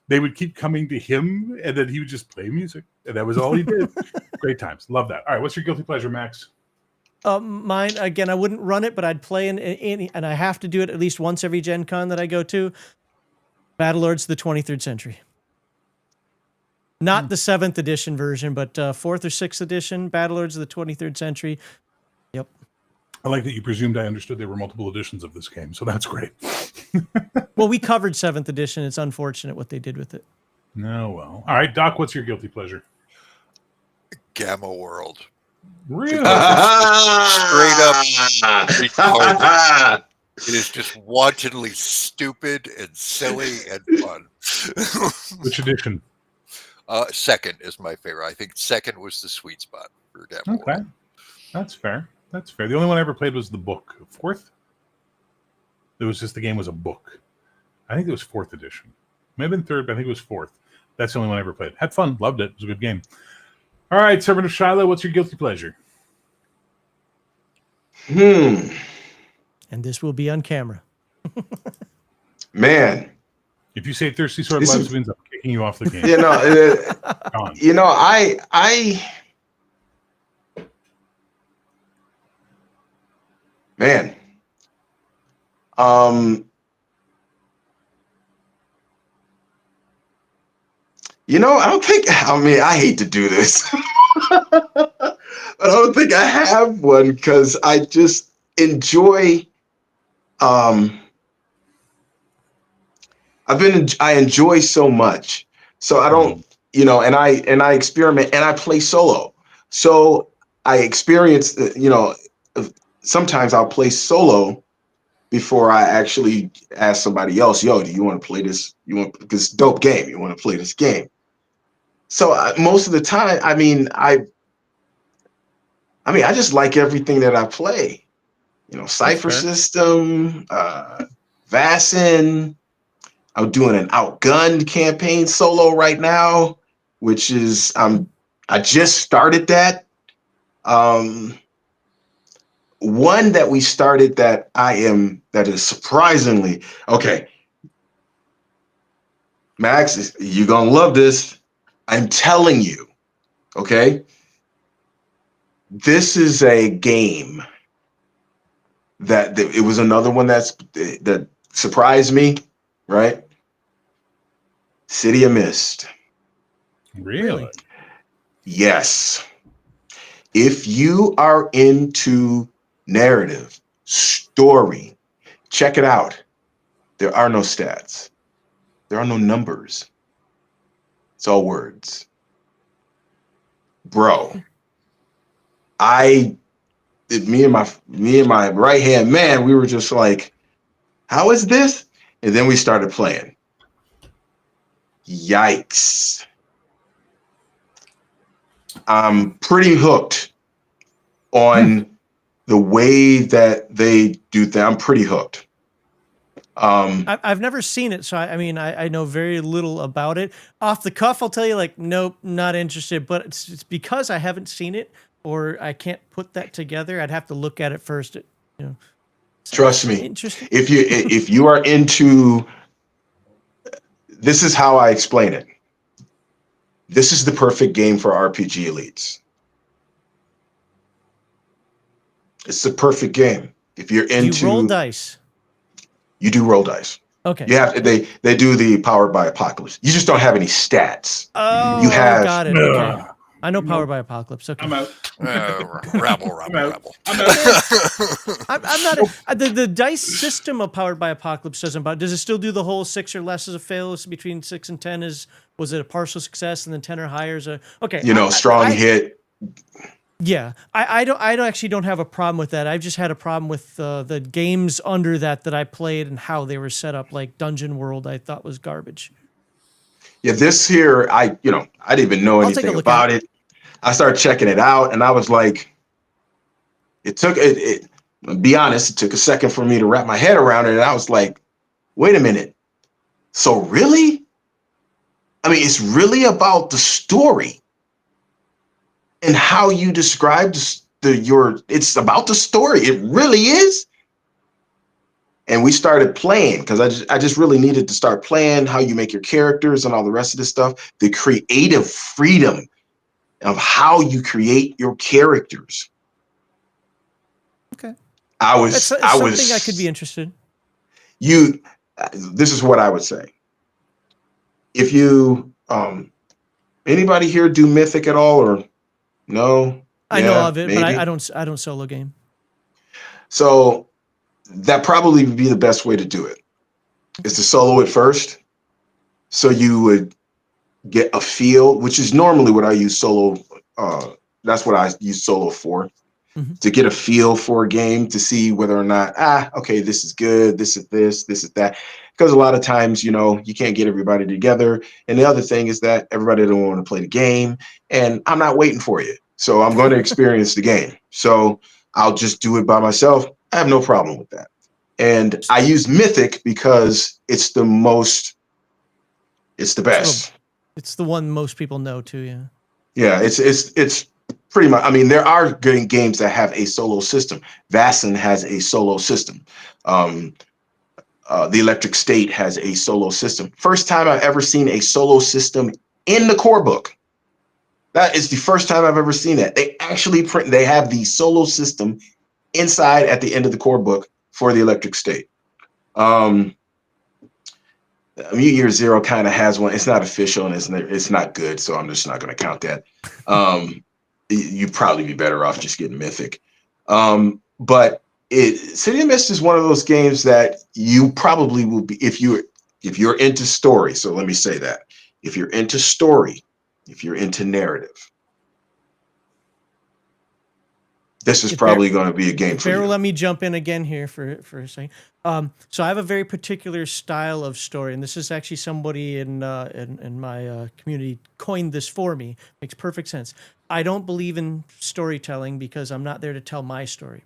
They would keep coming to him, and then he would just play music. And that was all he did. Great times. Love that. All right, what's your guilty pleasure, Max? Mine, again, I wouldn't run it, but I'd play and I have to do it at least once every Gen Con that I go to. Battlelords of the 23rd Century. Not the 7th edition version, but 4th or 6th edition Battlelords of the 23rd Century. Yep. I like that you presumed I understood there were multiple editions of this game, so that's great. Well, we covered 7th edition. It's unfortunate what they did with it. No, well. All right, Doc, what's your guilty pleasure? Gamma World. Really? Straight up retarded. It is just wantonly stupid and silly and fun. Which edition? 2nd is my favorite. I think 2nd was the sweet spot for Gamma World. Okay. That's fair. That's fair. The only one I ever played was the book. 4th? It was just the game was a book. I think it was 4th edition. May have been 3rd, but I think it was 4th. That's the only one I ever played. Had fun. Loved it. It was a good game. All right, Servant of Shiloh, what's your guilty pleasure? And this will be on camera. Man. If you say Thirsty Sword Lives wins, I'm kicking you off the game. Man. I hate to do this. But I don't think I have one, because I just enjoy I enjoy so much. So I don't and I experiment and I play solo. So I experience, sometimes I'll play solo before I actually ask somebody else, yo, do you want to play this? Because it's a dope game. You want to play this game? So most of the time, I just like everything that I play. That's Cipher fair. System, Vaesen. I'm doing an outgunned campaign solo right now, which is I just started that. One that we started that is surprisingly okay. Max, you're gonna love this. I'm telling you, okay? This is a game that it was another one that surprised me, right? City of Mist. Really? Yes. If you are into narrative, story, check it out. There are no stats. There are no numbers. It's all words. Bro, me and my right hand man, we were just like, how is this? And then we started playing. Yikes. I'm pretty hooked on the way that they do that. I'm pretty hooked. I've never seen it, so I know very little about it. Off the cuff, I'll tell you, like, nope, not interested. But it's because I haven't seen it, or I can't put that together. I'd have to look at it first. Trust me. Interesting. If you are into, this is how I explain it. This is the perfect game for RPG elites. It's the perfect game. If you're into, Do you roll dice? You do roll dice. Okay. You have they do the Powered by Apocalypse. You just don't have any stats. Oh, You have got it. Okay. I know Powered by Apocalypse. Okay. I'm out. Rabble. I'm out. I'm not the dice system of Powered by Apocalypse doesn't bother. Does it still do the whole 6 or less as a fail? Between 6 and 10 was it a partial success, and then 10 or higher is a okay? Strong hit. Yeah, I don't have a problem with that. I've just had a problem with the games under that I played and how they were set up. Like Dungeon World, I thought was garbage. Yeah, this here, I didn't even know anything about it. I started checking it out, and I was like, be honest, it took a second for me to wrap my head around it, and I was like, wait a minute. So really? It's really about the story and how you describe it's about the story. It really is. And we started playing because I just really needed to start playing, how you make your characters and all the rest of this stuff, the creative freedom of how you create your characters. Okay. That's something I could be interested. This is what I would say. If you, anybody here do Mythic at all, or no? I know of it, maybe. but I don't solo game. So that probably would be the best way to do it, is to solo it first. So you would get a feel, which is normally what I use solo. That's what I use solo for, to get a feel for a game, to see whether or not, okay, this is good. This is that. Because a lot of times, you can't get everybody together. And the other thing is that everybody don't want to play the game, and I'm not waiting for you. So I'm going to experience the game. So I'll just do it by myself. I have no problem with that. And I use Mythic because it's the best. It's the one most people know too, yeah. Yeah, it's pretty much, there are good games that have a solo system. Vaesen has a solo system. The Electric State has a solo system. First time I've ever seen a solo system in the core book. That is the first time I've ever seen that. They actually they have the solo system inside at the end of the core book for the Electric State. Mutant Year Zero kind of has one. It's not official and it's not good, so I'm just not going to count that. You'd probably be better off just getting Mythic. But City of Mist is one of those games that you probably will be, if you're into story. So let me say that if you're into story, if you're into narrative, this is If probably going to be a game for Bear, you. let me jump in again here for a second. So I have a very particular style of story, and this is actually somebody in my community coined this for me. Makes perfect sense. I don't believe in storytelling because I'm not there to tell my story.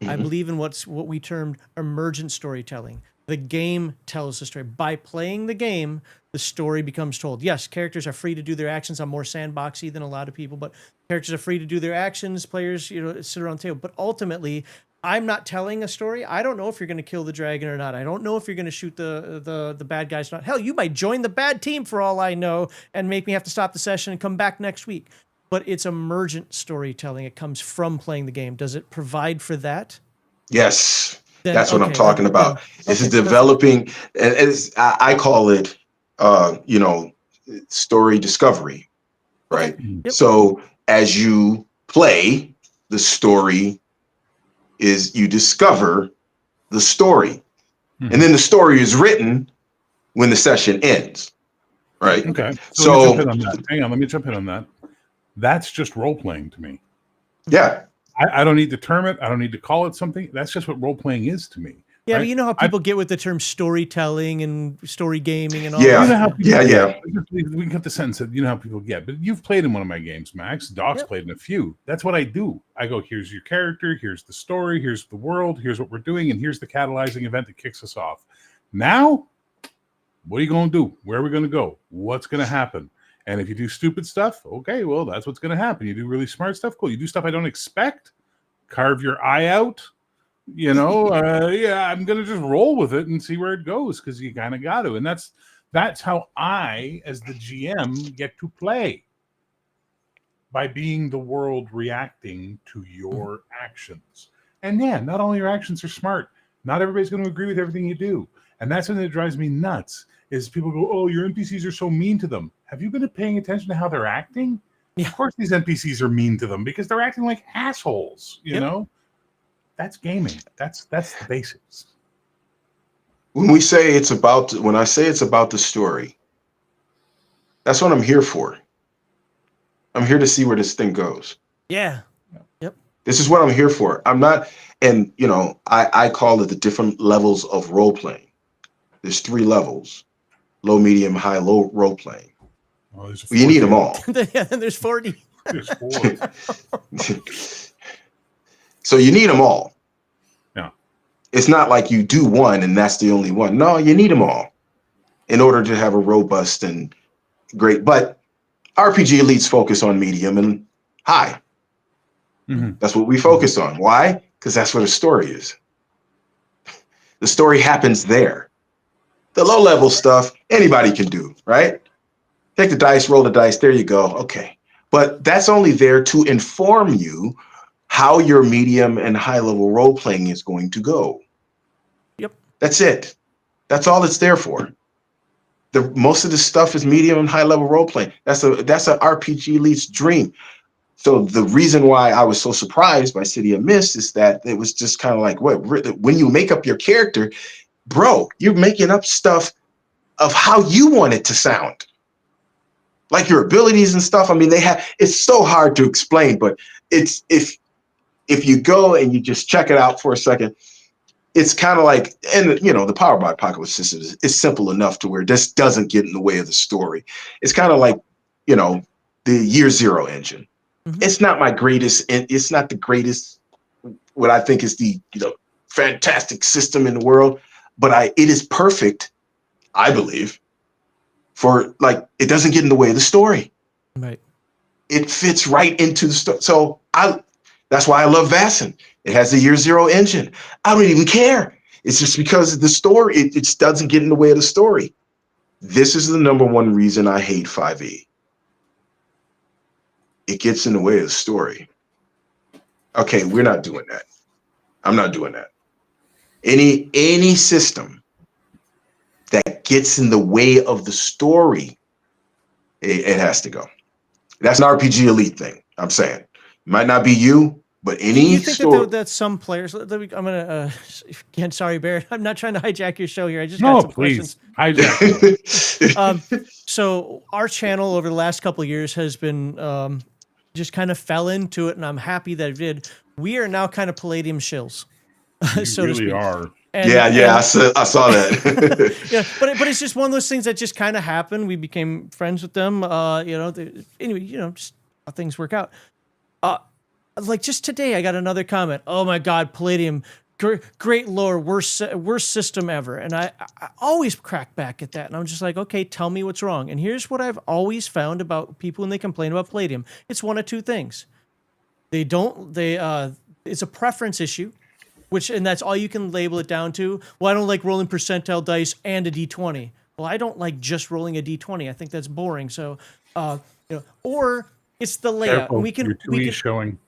I believe in what we termed emergent storytelling. The game tells the story. By playing the game, the story becomes told. Yes, characters are free to do their actions. I'm more sandboxy than a lot of people, but characters are free to do their actions. Players, sit around the table. But ultimately, I'm not telling a story. I don't know if you're going to kill the dragon or not. I don't know if you're going to shoot the bad guys or not. Hell, you might join the bad team for all I know and make me have to stop the session and come back next week. But it's emergent storytelling. It comes from playing the game. Does it provide for that? Yes, Then, that's what I'm okay, talking then- about. then- This is okay, perfect. developing, and I call it, story discovery, right? Okay. Yep. So as you play, the story is you discover the story, and then the story is written when the session ends, right? Okay. So- let me jump in on that. Hang on. Let me jump in on that. That's just role playing to me. Yeah, I don't need to term it. I don't need to call it something. That's just what role playing is to me. Yeah, right? but you know how people get with the term storytelling and story gaming and all Yeah. You know that? how people Yeah, get. yeah. We can cut the sentence that you know how people get. But you've played in one of my games, Max. Doc's Yep. played in a few. That's what I do. I go, here's your character, here's the story, here's the world, here's what we're doing, and here's the catalyzing event that kicks us off. Now, what are you going to do? Where are we going to go? What's going to happen? And if you do stupid stuff, okay, well, that's what's going to happen. You do really smart stuff, cool. You do stuff I don't expect, carve your eye out, yeah, I'm going to just roll with it and see where it goes because you kind of got to. And that's how I, as the GM, get to play, by being the world reacting to your actions. And yeah, not all your actions are smart. Not everybody's going to agree with everything you do. And that's something that drives me nuts is people go, oh, your NPCs are so mean to them. Have you been paying attention to how they're acting? Yeah. Of course these NPCs are mean to them because they're acting like assholes, you Yep. know? That's gaming. That's the basics. when I say it's about the story, that's what I'm here for. I'm here to see where this thing goes. Yeah. This is what I'm here for. I'm not, and I call it the different levels of role playing. There's 3 levels: low, medium, high, low role playing. Oh, there's You need them all. Yeah, then there's 40. There's 4. So you need them all. Yeah. It's not like you do one and that's the only one. No, you need them all in order to have a robust and great. But RPG elites focus on medium and high. Mhm. That's what we focus on. Why? Because that's where the story is. The story happens there. The low level stuff, anybody can do, right? Take the dice, roll the dice. There you go. Okay. But that's only there to inform you how your medium and high level role playing is going to go. Yep. That's it. That's all it's there for. Most of the stuff is medium and high level role playing. That's an RPG elite's dream. So the reason why I was so surprised by City of Mist is that it was just kind of like, when you make up your character, bro, you're making up stuff of how you want it to sound. Like your abilities and stuff. I mean, it's so hard to explain, but it's if you go and you just check it out for a second, it's kind of like, and the Power by Apocalypse system is simple enough to where this doesn't get in the way of the story. It's kind of like, the Year Zero engine. Mhm. It's not my greatest, and it's not the greatest, what I think is the fantastic system in the world, but it is perfect, I believe, for it doesn't get in the way of the story. Right. It fits right into the story. So that's why I love Vassin. It has the Year Zero engine. I don't even care. It's just because of the story. It just doesn't get in the way of the story. This is the number one reason I hate 5e. It gets in the way of the story. Okay, we're not doing that. I'm not doing that. Any system that gets in the way of the story, it has to go. That's an RPG elite thing. I'm saying it might not be you, but Do any you think story. that some players? I'm gonna again. Sorry, Barrett. I'm not trying to hijack your show here. I just got No, some please. questions. Hijack. So our channel over the last couple of years has been just kind of fell into it, and I'm happy that it did. We are now kind of Palladium shills, You so to really speak. are. And, I saw that. yeah, but it's just one of those things that just kind of happened. We became friends with them. Anyway, just how things work out. Like just today, I got another comment. Oh my God, Palladium, great lore, worst system ever. And I always crack back at that. And I'm just like, okay, tell me what's wrong. And here's what I've always found about people when they complain about Palladium. It's one of two things. It's a preference issue, and that's all you can label it down to. Well, I don't like rolling percentile dice and a D20. Well, I don't like just rolling a D20. I think that's boring. So, or it's the layout. Careful, And your 2E's showing.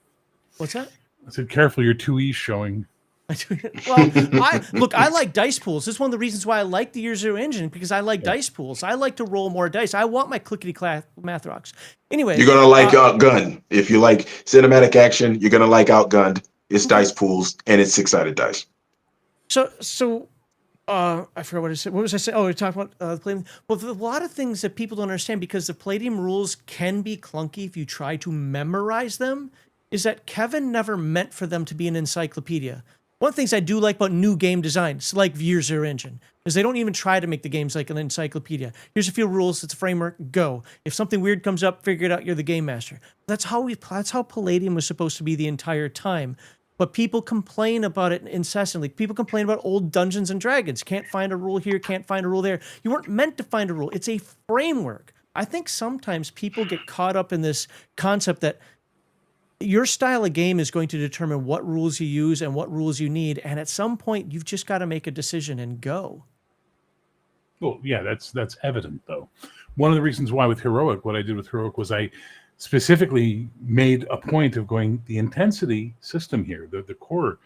What's that? I said, careful, your 2E's showing. Well, I like dice pools. This is one of the reasons why I like the Year Zero engine, because I like dice pools. I like to roll more dice. I want my clickety-clack math rocks. Anyway, You're gonna like Outgunned. If you like cinematic action, you're gonna like Outgunned. It's dice pools and it's 6-sided dice. So I forgot what I said. What was I saying? Oh, we talked about the Palladium. Well, there's a lot of things that people don't understand because the Palladium rules can be clunky if you try to memorize them. Is that Kevin never meant for them to be an encyclopedia. One of the things I do like about new game designs, like Year Zero engine, is they don't even try to make the games like an encyclopedia. Here's a few rules. It's a framework. Go. If something weird comes up, figure it out. You're the game master. That's how Palladium was supposed to be the entire time. But people complain about it incessantly. People complain about old Dungeons and Dragons. Can't find a rule here. Can't find a rule there. You weren't meant to find a rule. It's a framework. I think sometimes people get caught up in this concept that your style of game is going to determine what rules you use and what rules you need. And at some point, you've just got to make a decision and go. Well, yeah, that's evident, though. One of the reasons why with Heroic, what I did with Heroic was I specifically made a point of going the intensity system here, the core.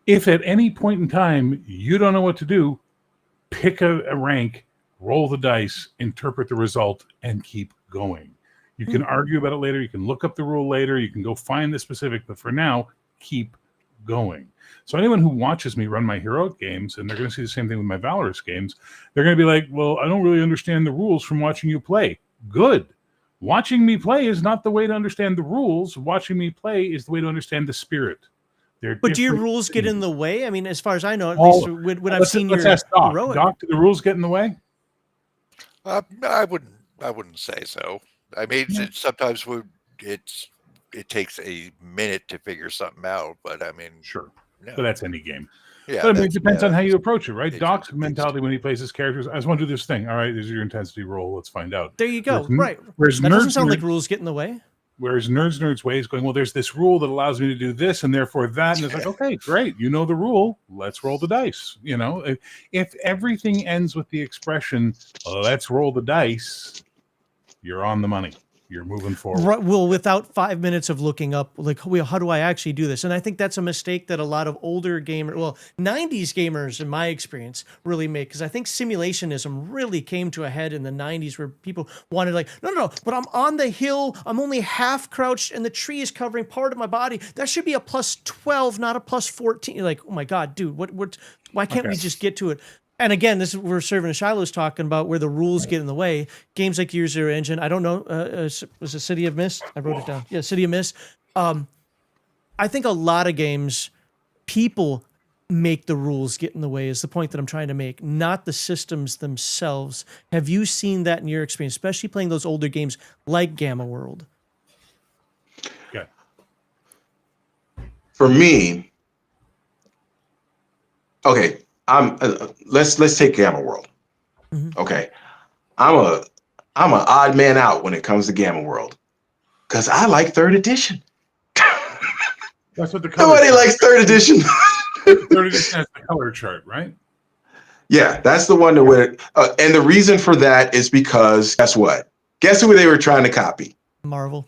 If at any point in time you don't know what to do, pick a rank, roll the dice, interpret the result, and keep going. You can argue about it later. You can look up the rule later. You can go find the specific, but for now, keep going. So anyone who watches me run my Heroic games, and they're going to see the same thing with my Valorous games, they're going to be like, well, I don't really understand the rules from watching you play. Good. Watching me play is not the way to understand the rules. Watching me play is the way to understand the spirit. But do your rules get in the way? I mean, as far as I know, at least when I've seen your Heroic. Doc, do the rules get in the way? I wouldn't say so. I mean, sometimes it takes a minute to figure something out, but I mean, sure. No. But that's any game. Yeah, but I mean, it depends on how you approach it, right? Doc's mentality when he plays his characters, I just want to do this thing. All right, this is your intensity roll. Let's find out. There you go. Whereas that doesn't sound like rules get in the way. Whereas Nerd's way is going, well, there's this rule that allows me to do this and therefore that. And it's like, okay, great. You know the rule. Let's roll the dice. You know, if everything ends with the expression, let's roll the dice, you're on the money. You're moving forward. Right, well, without 5 minutes of looking up, like, how do I actually do this? And I think that's a mistake that a lot of older 90s gamers, in my experience, really make. Because I think simulationism really came to a head in the 90s where people wanted, like, no, but I'm on the hill, I'm only half crouched, and the tree is covering part of my body. That should be a plus 12, not a plus 14. You're like, oh my God, dude, why can't we just get to it? And again, this is we're serving a Shiloh's talking about where the rules get in the way. Games like Year Zero Engine, I don't know, was it City of Mist? I wrote it down. Yeah, City of Mist. I think a lot of games, people make the rules get in the way is the point that I'm trying to make, not the systems themselves. Have you seen that in your experience, especially playing those older games like Gamma World? Yeah. For me, okay. Let's take Gamma World. Mm-hmm. Okay, I'm an odd man out when it comes to Gamma World because I like third edition. That's what the color nobody likes third edition. Third edition has the color chart, right? Yeah, that's the one where, and the reason for that is because guess what? Guess who they were trying to copy? Marvel.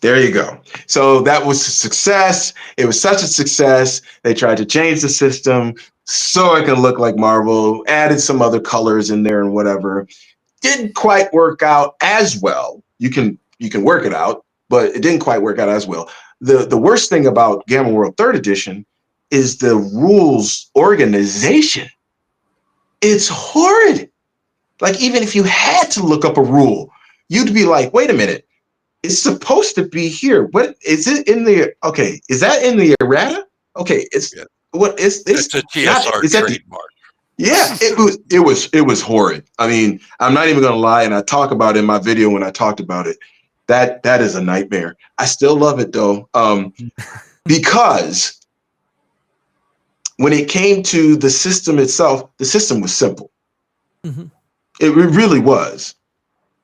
There you go. So that was a success. It was such a success. They tried to change the system so it could look like Marvel, added some other colors in there and whatever. Didn't quite work out as well. You can work it out, but it didn't quite work out as well. The worst thing about Gamma World 3rd Edition is the rules organization. It's horrid. Like, even if you had to look up a rule, you'd be like, wait a minute, it's supposed to be here. What is it in the? Okay, is that in the errata? Okay, it's Yeah. what is this? It's a Not TSR is that the? trademark. Yeah, it was horrid. I mean, I'm not even gonna lie, and I talk about it in my video when I talked about it. That is a nightmare. I still love it though, because when it came to the system itself, the system was simple. Mhm. It really was.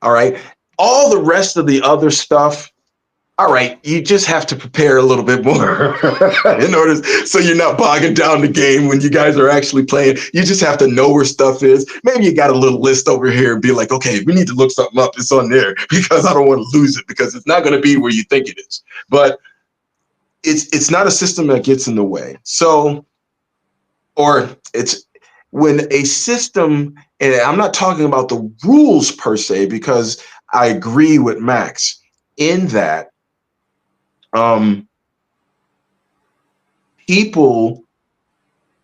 All right. All the rest of the other stuff, all right, you just have to prepare a little bit more in order so you're not bogging down the game when you guys are actually playing. You just have to know where stuff is. Maybe you got a little list over here and be like, okay, we need to look something up. It's on there because I don't want to lose it because it's not going to be where you think it is. But it's not a system that gets in the way. So, or it's when a system, and I'm not talking about the rules per se, because I agree with Max in that people,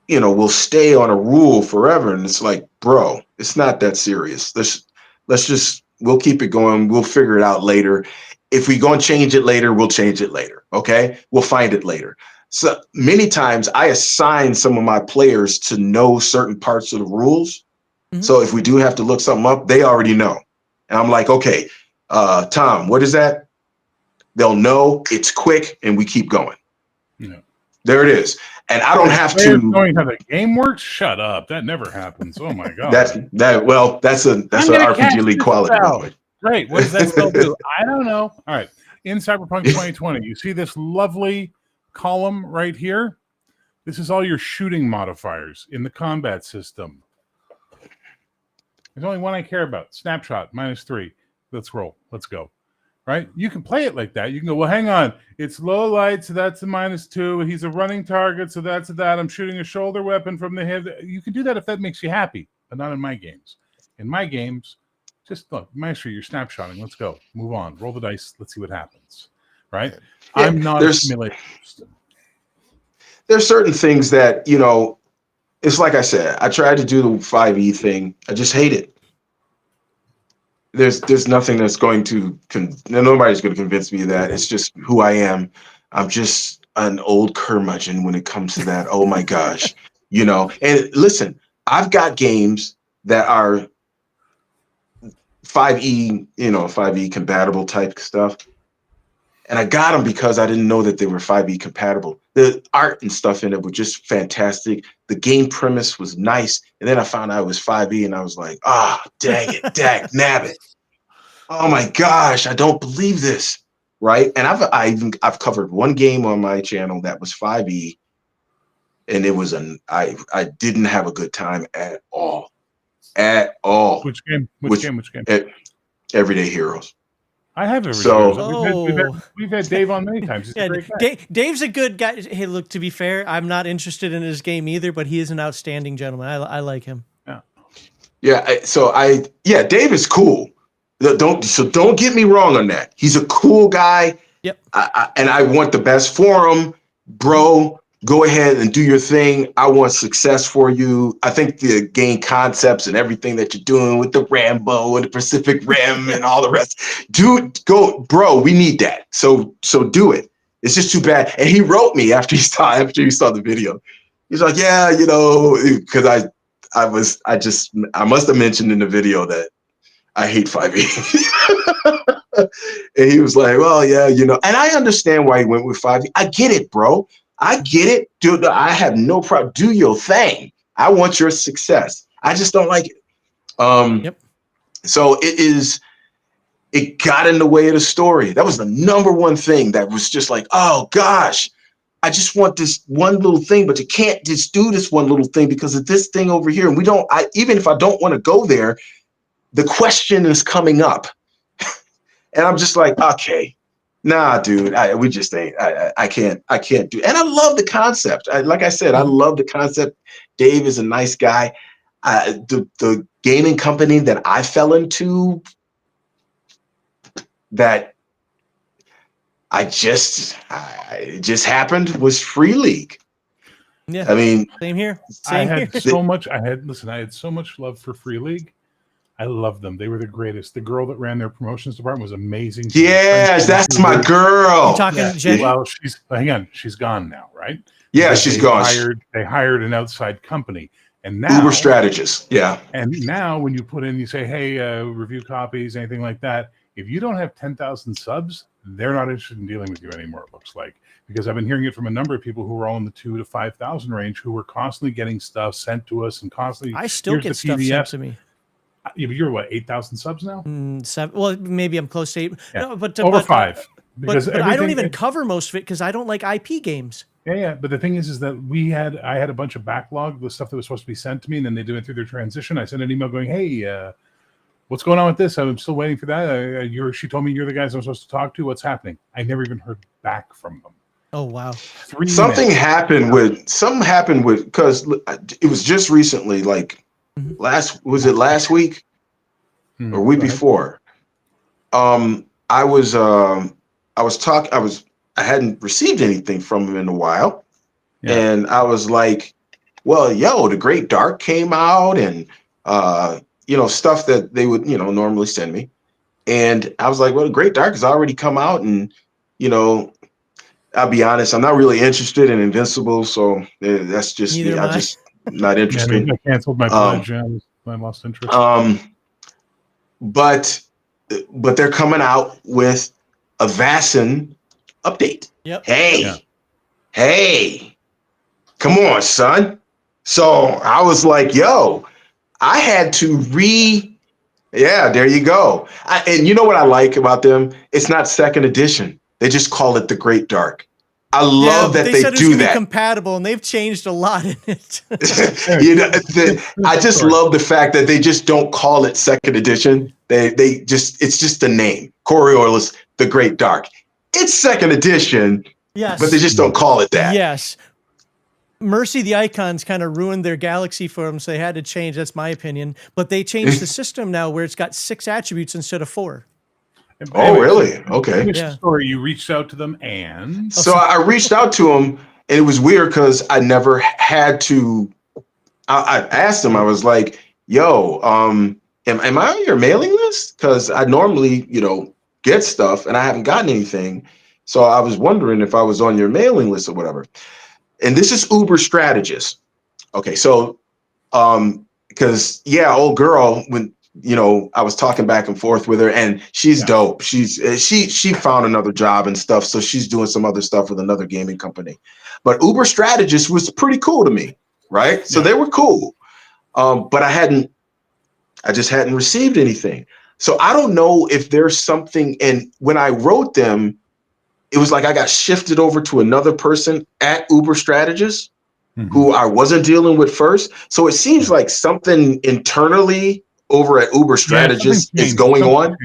will stay on a rule forever, and it's like, bro, it's not that serious. We'll keep it going. We'll figure it out later. If we gonna change it later, we'll change it later. Okay, we'll find it later. So many times I assign some of my players to know certain parts of the rules. Mhm. So if we do have to look something up, they already know. And I'm like, okay, Tom, what is that? They'll know, it's quick, and we keep going. Yeah. There it is. And I don't have Players to. knowing how the game works? Shut up. That never happens. Oh my god. That's an I'm gonna cast RPG League this quality, by the spell. way. Great. What does that spell do? I don't know. All right. In Cyberpunk 2020, you see this lovely column right here? This is all your shooting modifiers in the combat system. There's only one I care about. Snapshot, -3. Let's roll. Let's go. Right? You can play it like that. You can go, well, hang on. It's low light, so that's a -2. He's a running target, so that's that. I'm shooting a shoulder weapon from the hip. You can do that if that makes you happy, but not in my games. In my games, just look, Maestro, you're snapshotting. Let's go. Move on. Roll the dice. Let's see what happens. Right? Yeah, I'm not a simulation system. there's certain things that, it's like I said, I tried to do the 5e thing. I just hate it. There's nothing that's going to nobody's going to convince me of that. It's just who I am. I'm just an old curmudgeon when it comes to that. Oh my gosh. And listen, I've got games that are 5e, 5e compatible type stuff. And I got them because I didn't know that they were 5e compatible. The art and stuff in it were just fantastic. The game premise was nice. And then I found out it was 5e and I was like, dang it, dag nabbit. Oh my gosh, I don't believe this. Right. And I've covered one game on my channel that was 5e. And it was I didn't have a good time at all. At all. Which game? Which game? Everyday Heroes. I have we've had Dave on many times. He's a great guy. Dave's a good guy. Hey, look, to be fair, I'm not interested in his game either, but he is an outstanding gentleman. I like him. Yeah. Dave is cool. Don't get me wrong on that. He's a cool guy. Yep. And I want the best for him, bro. Go ahead and do your thing. I want success for you. I think the game concepts and everything that you're doing with the Rambo and the Pacific Rim and all the rest, dude, go, bro. We need that. So do it. It's just too bad. And he wrote me after he saw the video. He's like, yeah, because I must have mentioned in the video that I hate 5e. And he was like, well, yeah, and I understand why he went with 5e. I get it, bro. I get it, dude. I have no problem. Do your thing. I want your success. I just don't like it. Yep. So it got in the way of the story. That was the number one thing that was just like, oh gosh, I just want this one little thing, but you can't just do this one little thing because of this thing over here. And even if I don't want to go there, the question is coming up. And I'm just like, okay. Nah, dude, we just ain't. I can't do. And I love the concept. Like I said, I love the concept. Dave is a nice guy. The gaming company that I fell into, that it just happened, was Free League. Yeah. I mean, same here. I had so much love for Free League. I love them. They were the greatest. The girl that ran their promotions department was amazing. Yes, that's my You girl. talking Jenny? Well, hang on, she's gone now, right? Yeah, Because she's gone. They hired an outside company, and now Uber strategist. Yeah. And now when you put in, you say, hey, review copies, anything like that. If you don't have 10,000 subs, they're not interested in dealing with you anymore, it looks like. Because I've been hearing it from a number of people who are all in the 2,000 to 5,000 range who were constantly getting stuff sent to us and constantly. I still get stuff sent to me. You're what, 8,000 subs now? 7. Well, maybe I'm close to 8. Yeah. No, but over 5. But I don't even cover most of it because I don't like IP games. Yeah. But the thing is that I had a bunch of backlog, the stuff that was supposed to be sent to me, and then they do it through their transition. I sent an email going, hey, what's going on with this? I'm still waiting for that. She told me you're the guys I'm supposed to talk to. What's happening? I never even heard back from them. Oh, wow. Something happened with because it was just recently, like last week or week before? I hadn't received anything from him in a while. Yeah. And I was like, well, the Great Dark came out and stuff that they would, normally send me. And I was like, well, the Great Dark has already come out, and I'll be honest, I'm not really interested in Invincible, so that's just me. I'm just not interested. Yeah, I canceled my pledge. I lost interest. But they're coming out with a Vaesen update. Yep. Hey, come on, son. So I was like, I had to there you go. And you know what I like about them? It's not second edition. They just call it the Great Dark. I love that they said do it's that. compatible, and they've changed a lot in it. I just love the fact that they just don't call it second edition. It's just the name. Coriolis, the Great Dark. It's second edition, yes, but they just don't call it that. Yes. Mercy the Icons kind of ruined their galaxy for them, so they had to change. That's my opinion. But they changed the system now where it's got 6 attributes instead of 4. Oh, really? Okay. Story. You reached out to them, and so I reached out to them, and it was weird because I never had to. I asked them. I was like, "Yo, am I on your mailing list? Because I normally, get stuff, and I haven't gotten anything. So I was wondering if I was on your mailing list or whatever." And this is Uber strategist. Okay, so because old girl, when I was talking back and forth with her, and she's dope. She found another job and stuff, so she's doing some other stuff with another gaming company. But Uber strategist was pretty cool to me, right? So they were cool, but I just hadn't received anything. So I don't know if there's something. And when I wrote them, it was like I got shifted over to another person at Uber strategist who I wasn't dealing with first. So it seems like something internally over at Uber strategist is going on.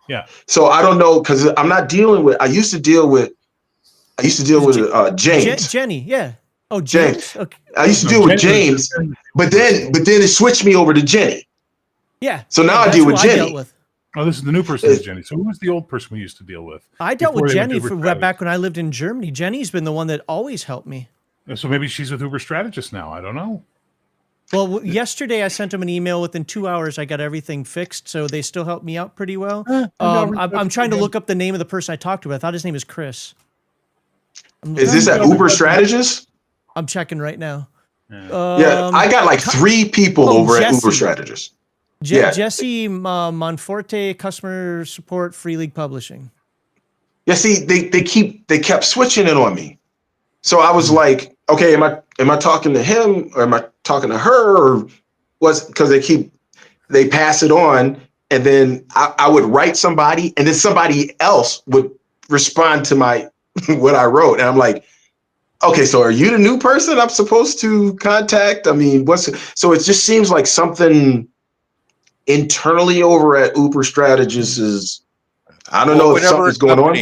Yeah. So I don't know, because I'm not dealing with. I used to deal with James. Jenny. Yeah. Oh, James. Okay. I used to deal with James, but then it switched me over to Jenny. Yeah. So now I deal with Jenny. Oh, this is the new person, Jenny. So who was the old person we used to deal with? I dealt with Jenny back when I lived in Germany. Jenny's been the one that always helped me. So maybe she's with Uber strategist now. I don't know. Well, yesterday I sent them an email. Within 2 hours, I got everything fixed, so they still helped me out pretty well. I'm trying to look up the name of the person I talked to. I thought his name was Chris. Is this at Uber strategist? I'm checking right now. I got like 3 people over at Uber strategist. Jesse Monforte, customer support, Free League Publishing. Yeah, see, they kept switching it on me. So I was like, okay, am I talking to him or am I talking to her, or was because they pass it on, and then I would write somebody, and then somebody else would respond to my what I wrote, and I'm like, okay, so are you the new person I'm supposed to contact? I mean, so it just seems like something internally over at Uber strategist is, I don't know if something's going on.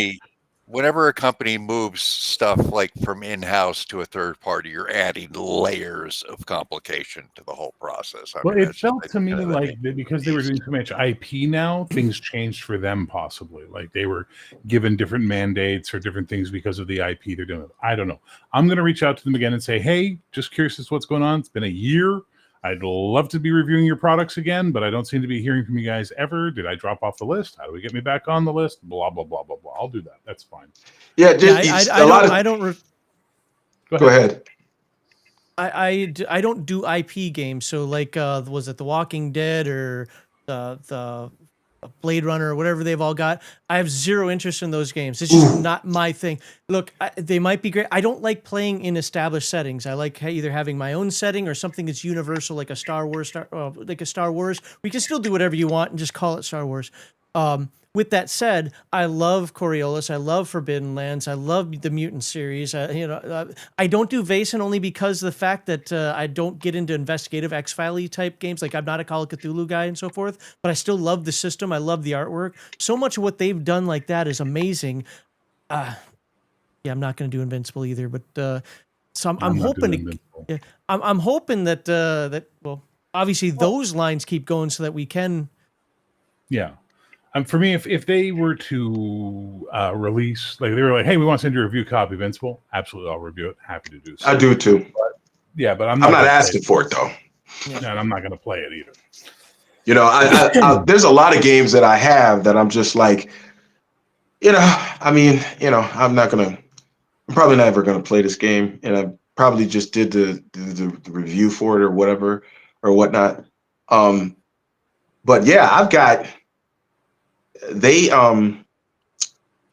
Whenever a company moves stuff like from in-house to a third party, you're adding layers of complication to the whole process. It felt to me like because they were doing too much IP now, things changed for them possibly. Like they were given different mandates or different things because of the IP they're doing. I don't know. I'm going to reach out to them again and say, hey, just curious as to what's going on. It's been a year. I'd love to be reviewing your products again, but I don't seem to be hearing from you guys ever. Did I drop off the list? How do we get me back on the list? Blah blah blah blah blah. I'll do that. That's fine. Yeah, Yeah, just, I a lot don't. of. I don't. Go ahead. I don't do IP games. So like, was it The Walking Dead or the Blade Runner or whatever they've all got? I have zero interest in those games. It's just not my thing. Look, they might be great. I don't like playing in established settings. I like either having my own setting or something that's universal, like a Star Wars, like a Star Wars. We can still do whatever you want and just call it Star Wars. With that said, I love Coriolis. I love Forbidden Lands. I love the Mutant series. I don't do Vaesen only because of the fact that I don't get into investigative X-File-y type games. Like I'm not a Call of Cthulhu guy and so forth, but I still love the system. I love the artwork. So much of what they've done like that is amazing. Yeah, I'm not going to do Invincible either, but so I'm hoping to. I'm hoping that well, obviously those lines keep going so that we can. Yeah. For me, if they were to release, like they were like, hey, we want to send you a review copy of Invincible, absolutely, I'll review it. Happy to do so. I do too. But I'm not asking for it though. And I'm not going to play it either. You know, I there's a lot of games that I have that I'm just like, I'm probably never gonna play this game, and I probably just did the review for it or whatever or whatnot. But yeah, I've got. They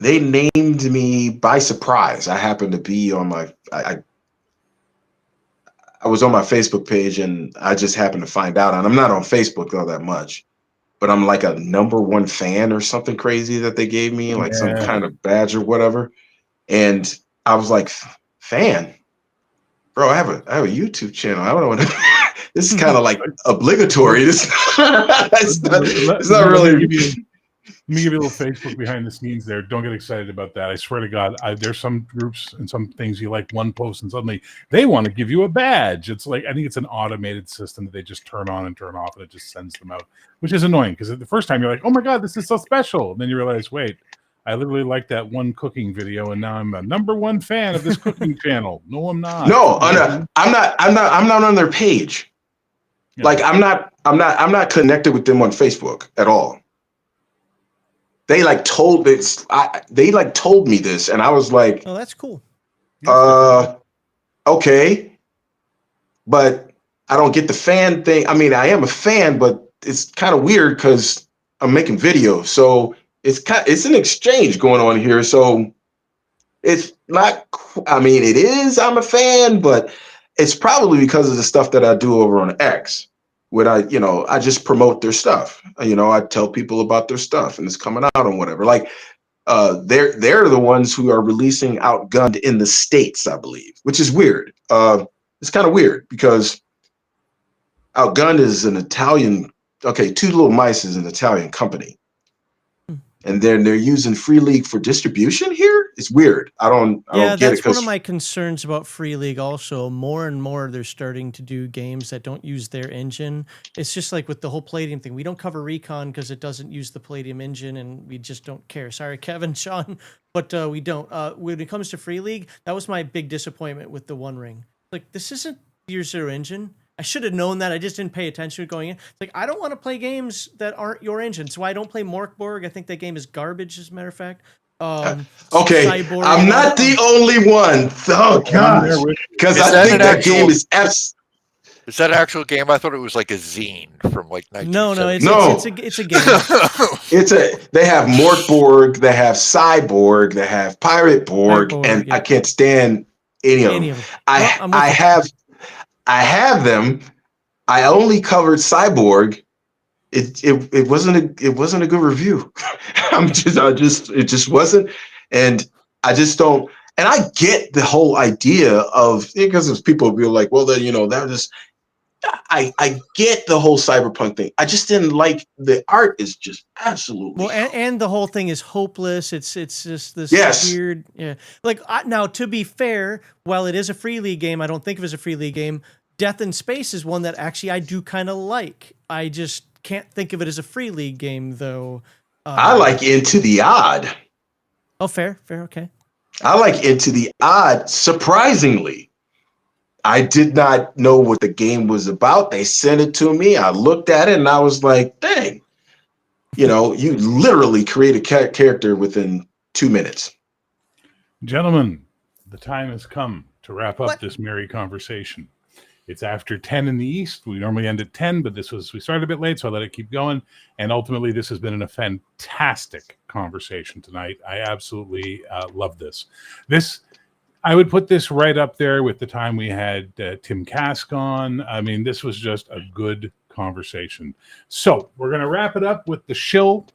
named me by surprise. I happened to be on my I was on my Facebook page and I just happened to find out. And I'm not on Facebook all that much, but I'm like a #1 fan or something crazy that they gave me, like some kind of badge or whatever. And I was like, fan, bro, I have a YouTube channel. I don't know. This is kind of like obligatory. It's not really. Let me give you a little Facebook behind the scenes there. Don't get excited about that. I swear to God, there's some groups and some things you like one post and suddenly they want to give you a badge. It's like, I think it's an automated system that they just turn on and turn off and it just sends them out, which is annoying because the first time you're like, oh my God, this is so special. And then you realize, wait, I literally like that one cooking video and now I'm a #1 fan of this cooking channel. No, I'm not. No, I'm not on their page. Yeah. Like I'm not connected with them on Facebook at all. They told me this, and I was like, "Oh, that's cool." Okay, but I don't get the fan thing. I mean, I am a fan, but it's kind of weird because I'm making videos, so it's an exchange going on here. So it's not. I mean, it is. I'm a fan, but it's probably because of the stuff that I do over on X. When I just promote their stuff. I tell people about their stuff and it's coming out and whatever. Like they're the ones who are releasing Outgunned in the States, I believe, which is weird. It's kind of weird because Outgunned is an Italian. Okay, Two Little Mice is an Italian company, and then they're using Free League for distribution here. It's weird. I don't get it. That's one of my concerns about Free League. Also, more and more they're starting to do games that don't use their engine. It's just like with the whole Palladium thing. We don't cover Recon because it doesn't use the Palladium engine, and we just don't care. Sorry, Kevin, Sean, but we don't. When it comes to Free League, that was my big disappointment with the One Ring. Like, this isn't Year Zero engine. I should have known that. I just didn't pay attention to going in. It's like, I don't want to play games that aren't your engine. So I don't play Morkborg. I think that game is garbage, as a matter of fact. Okay, Cyborg, I'm not the only one. Oh, God. Because I think that game is Is that an actual game? I thought it was like a zine from like 1970. It's a game. They have Morkborg, they have Cyborg, they have Pirate Borg, and I can't stand any of them. I have them. I only covered Cyborg. It wasn't a good review. It just wasn't, and I just don't. And I get the whole idea of, because people will be like, well, then that just. I get the whole cyberpunk thing. I just didn't like the art. Is just absolutely and the whole thing is hopeless. It's just this weird. Yeah, like now, to be fair, while it is a Free League game, I don't think of it as a Free League game. Death in Space is one that actually I do kind of like. I just can't think of it as a Free League game, though. I like Into the Odd. Oh, fair, okay. I like Into the Odd, surprisingly. I did not know what the game was about. They sent it to me. I looked at it and I was like, dang, you literally create a character within 2 minutes. Gentlemen, the time has come to wrap up What? this merry conversation. It's after 10 in the East. We normally end at 10, but we started a bit late, so I let it keep going. And ultimately, this has been a fantastic conversation tonight. I absolutely love this. I would put this right up there with the time we had Tim Kask on. I mean, this was just a good conversation. So we're going to wrap it up with the shill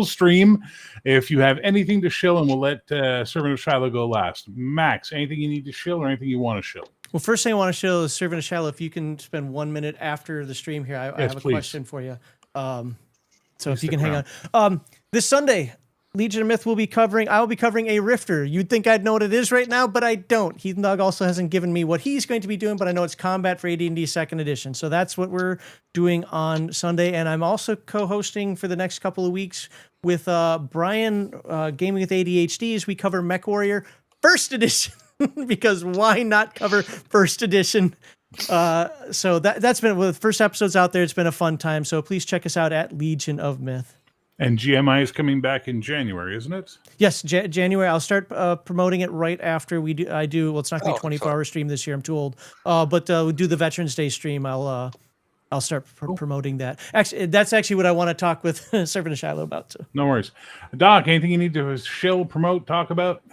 stream. If you have anything to shill, and we'll let Servant of Shiloh go last. Max, anything you need to shill or anything you want to shill? Well, first thing I want to show is Servant of Shiloh. If you can spend 1 minute after the stream here, I have a question for you. So if you can hang on. This Sunday, Legion of Myth will be covering. I will be covering a Rifter. You'd think I'd know what it is right now, but I don't. Heathen Dog also hasn't given me what he's going to be doing, but I know it's Combat for AD&D 2nd Edition. So that's what we're doing on Sunday, and I'm also co-hosting for the next couple of weeks with Brian, Gaming with ADHD, as we cover MechWarrior 1st Edition. Because why not cover 1st Edition? So that's been, with the first episodes out there, it's been a fun time. So please check us out at Legion of Myth. And GMI is coming back in January, isn't it? Yes, January. I'll start promoting it right after we do. Well, it's not going to be a 24-hour stream this year. I'm too old. But we do the Veterans Day stream. I'll start promoting that. Actually, that's actually what I want to talk with Servant of Shiloh about too. No worries. Doc, anything you need to shill, promote, talk about?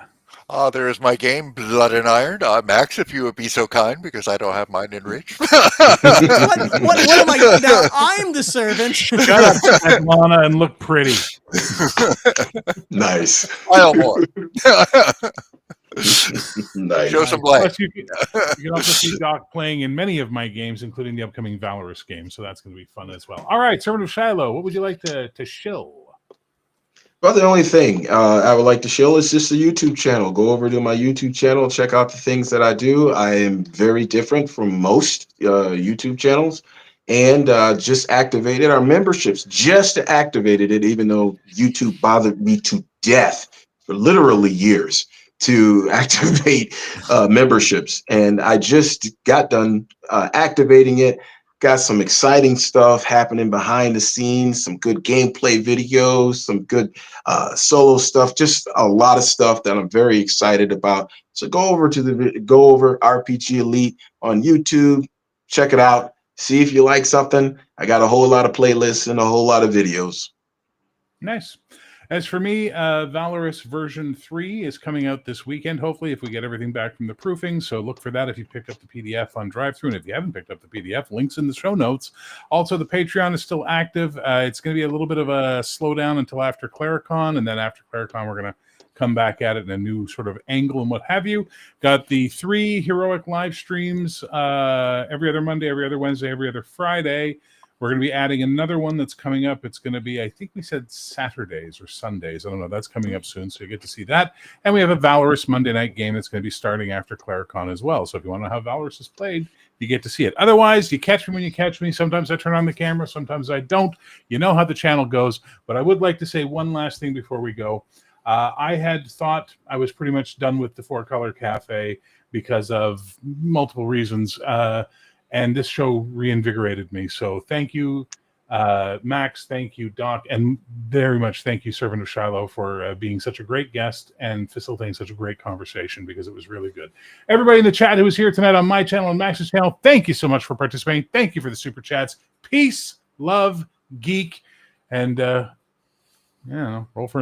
There is my game, Blood and Iron. Max, if you would be so kind, because I don't have mine in reach. what am I now? I'm the servant. Shut up, Lana, and look pretty. Nice. I don't want. Nice. Show some light. Plus, you can also see Doc playing in many of my games, including the upcoming Valorous game, so that's going to be fun as well. All right, Servant of Shiloh, what would you like to shill? Well, the only thing I would like to show is just the YouTube channel. Go over to my YouTube channel, check out the things that I do. I am very different from most YouTube channels, and just activated our memberships. Just activated it, even though YouTube bothered me to death for literally years to activate memberships. And I just got done activating it. Got some exciting stuff happening behind the scenes, some good gameplay videos, some good solo stuff, just a lot of stuff that I'm very excited about. So go over RPG Elite on YouTube, check it out, see if you like something. I got a whole lot of playlists and a whole lot of videos. Nice. As for me, Valorous version 3 is coming out this weekend, hopefully, if we get everything back from the proofing. So look for that if you picked up the PDF on drive-thru. And if you haven't picked up the PDF, links in the show notes. Also, the Patreon is still active. It's going to be a little bit of a slowdown until after Claricon. And then after Claricon, we're going to come back at it in a new sort of angle and what have you. Got the 3 heroic live streams every other Monday, every other Wednesday, every other Friday. We're going to be adding another one that's coming up. It's going to be, I think we said Saturdays or Sundays. I don't know. That's coming up soon, so you get to see that. And we have a Valorous Monday night game that's going to be starting after Claricon as well. So if you want to know how Valorous is played, you get to see it. Otherwise, you catch me when you catch me. Sometimes I turn on the camera. Sometimes I don't. You know how the channel goes. But I would like to say one last thing before we go. I had thought I was pretty much done with the Four Colour Café because of multiple reasons. And this show reinvigorated me. So thank you, Max. Thank you, Doc. And very much thank you, Servant of Shiloh, for being such a great guest and facilitating such a great conversation, because it was really good. Everybody in the chat who was here tonight on my channel and Max's channel, thank you so much for participating. Thank you for the super chats. Peace, love, geek, and roll for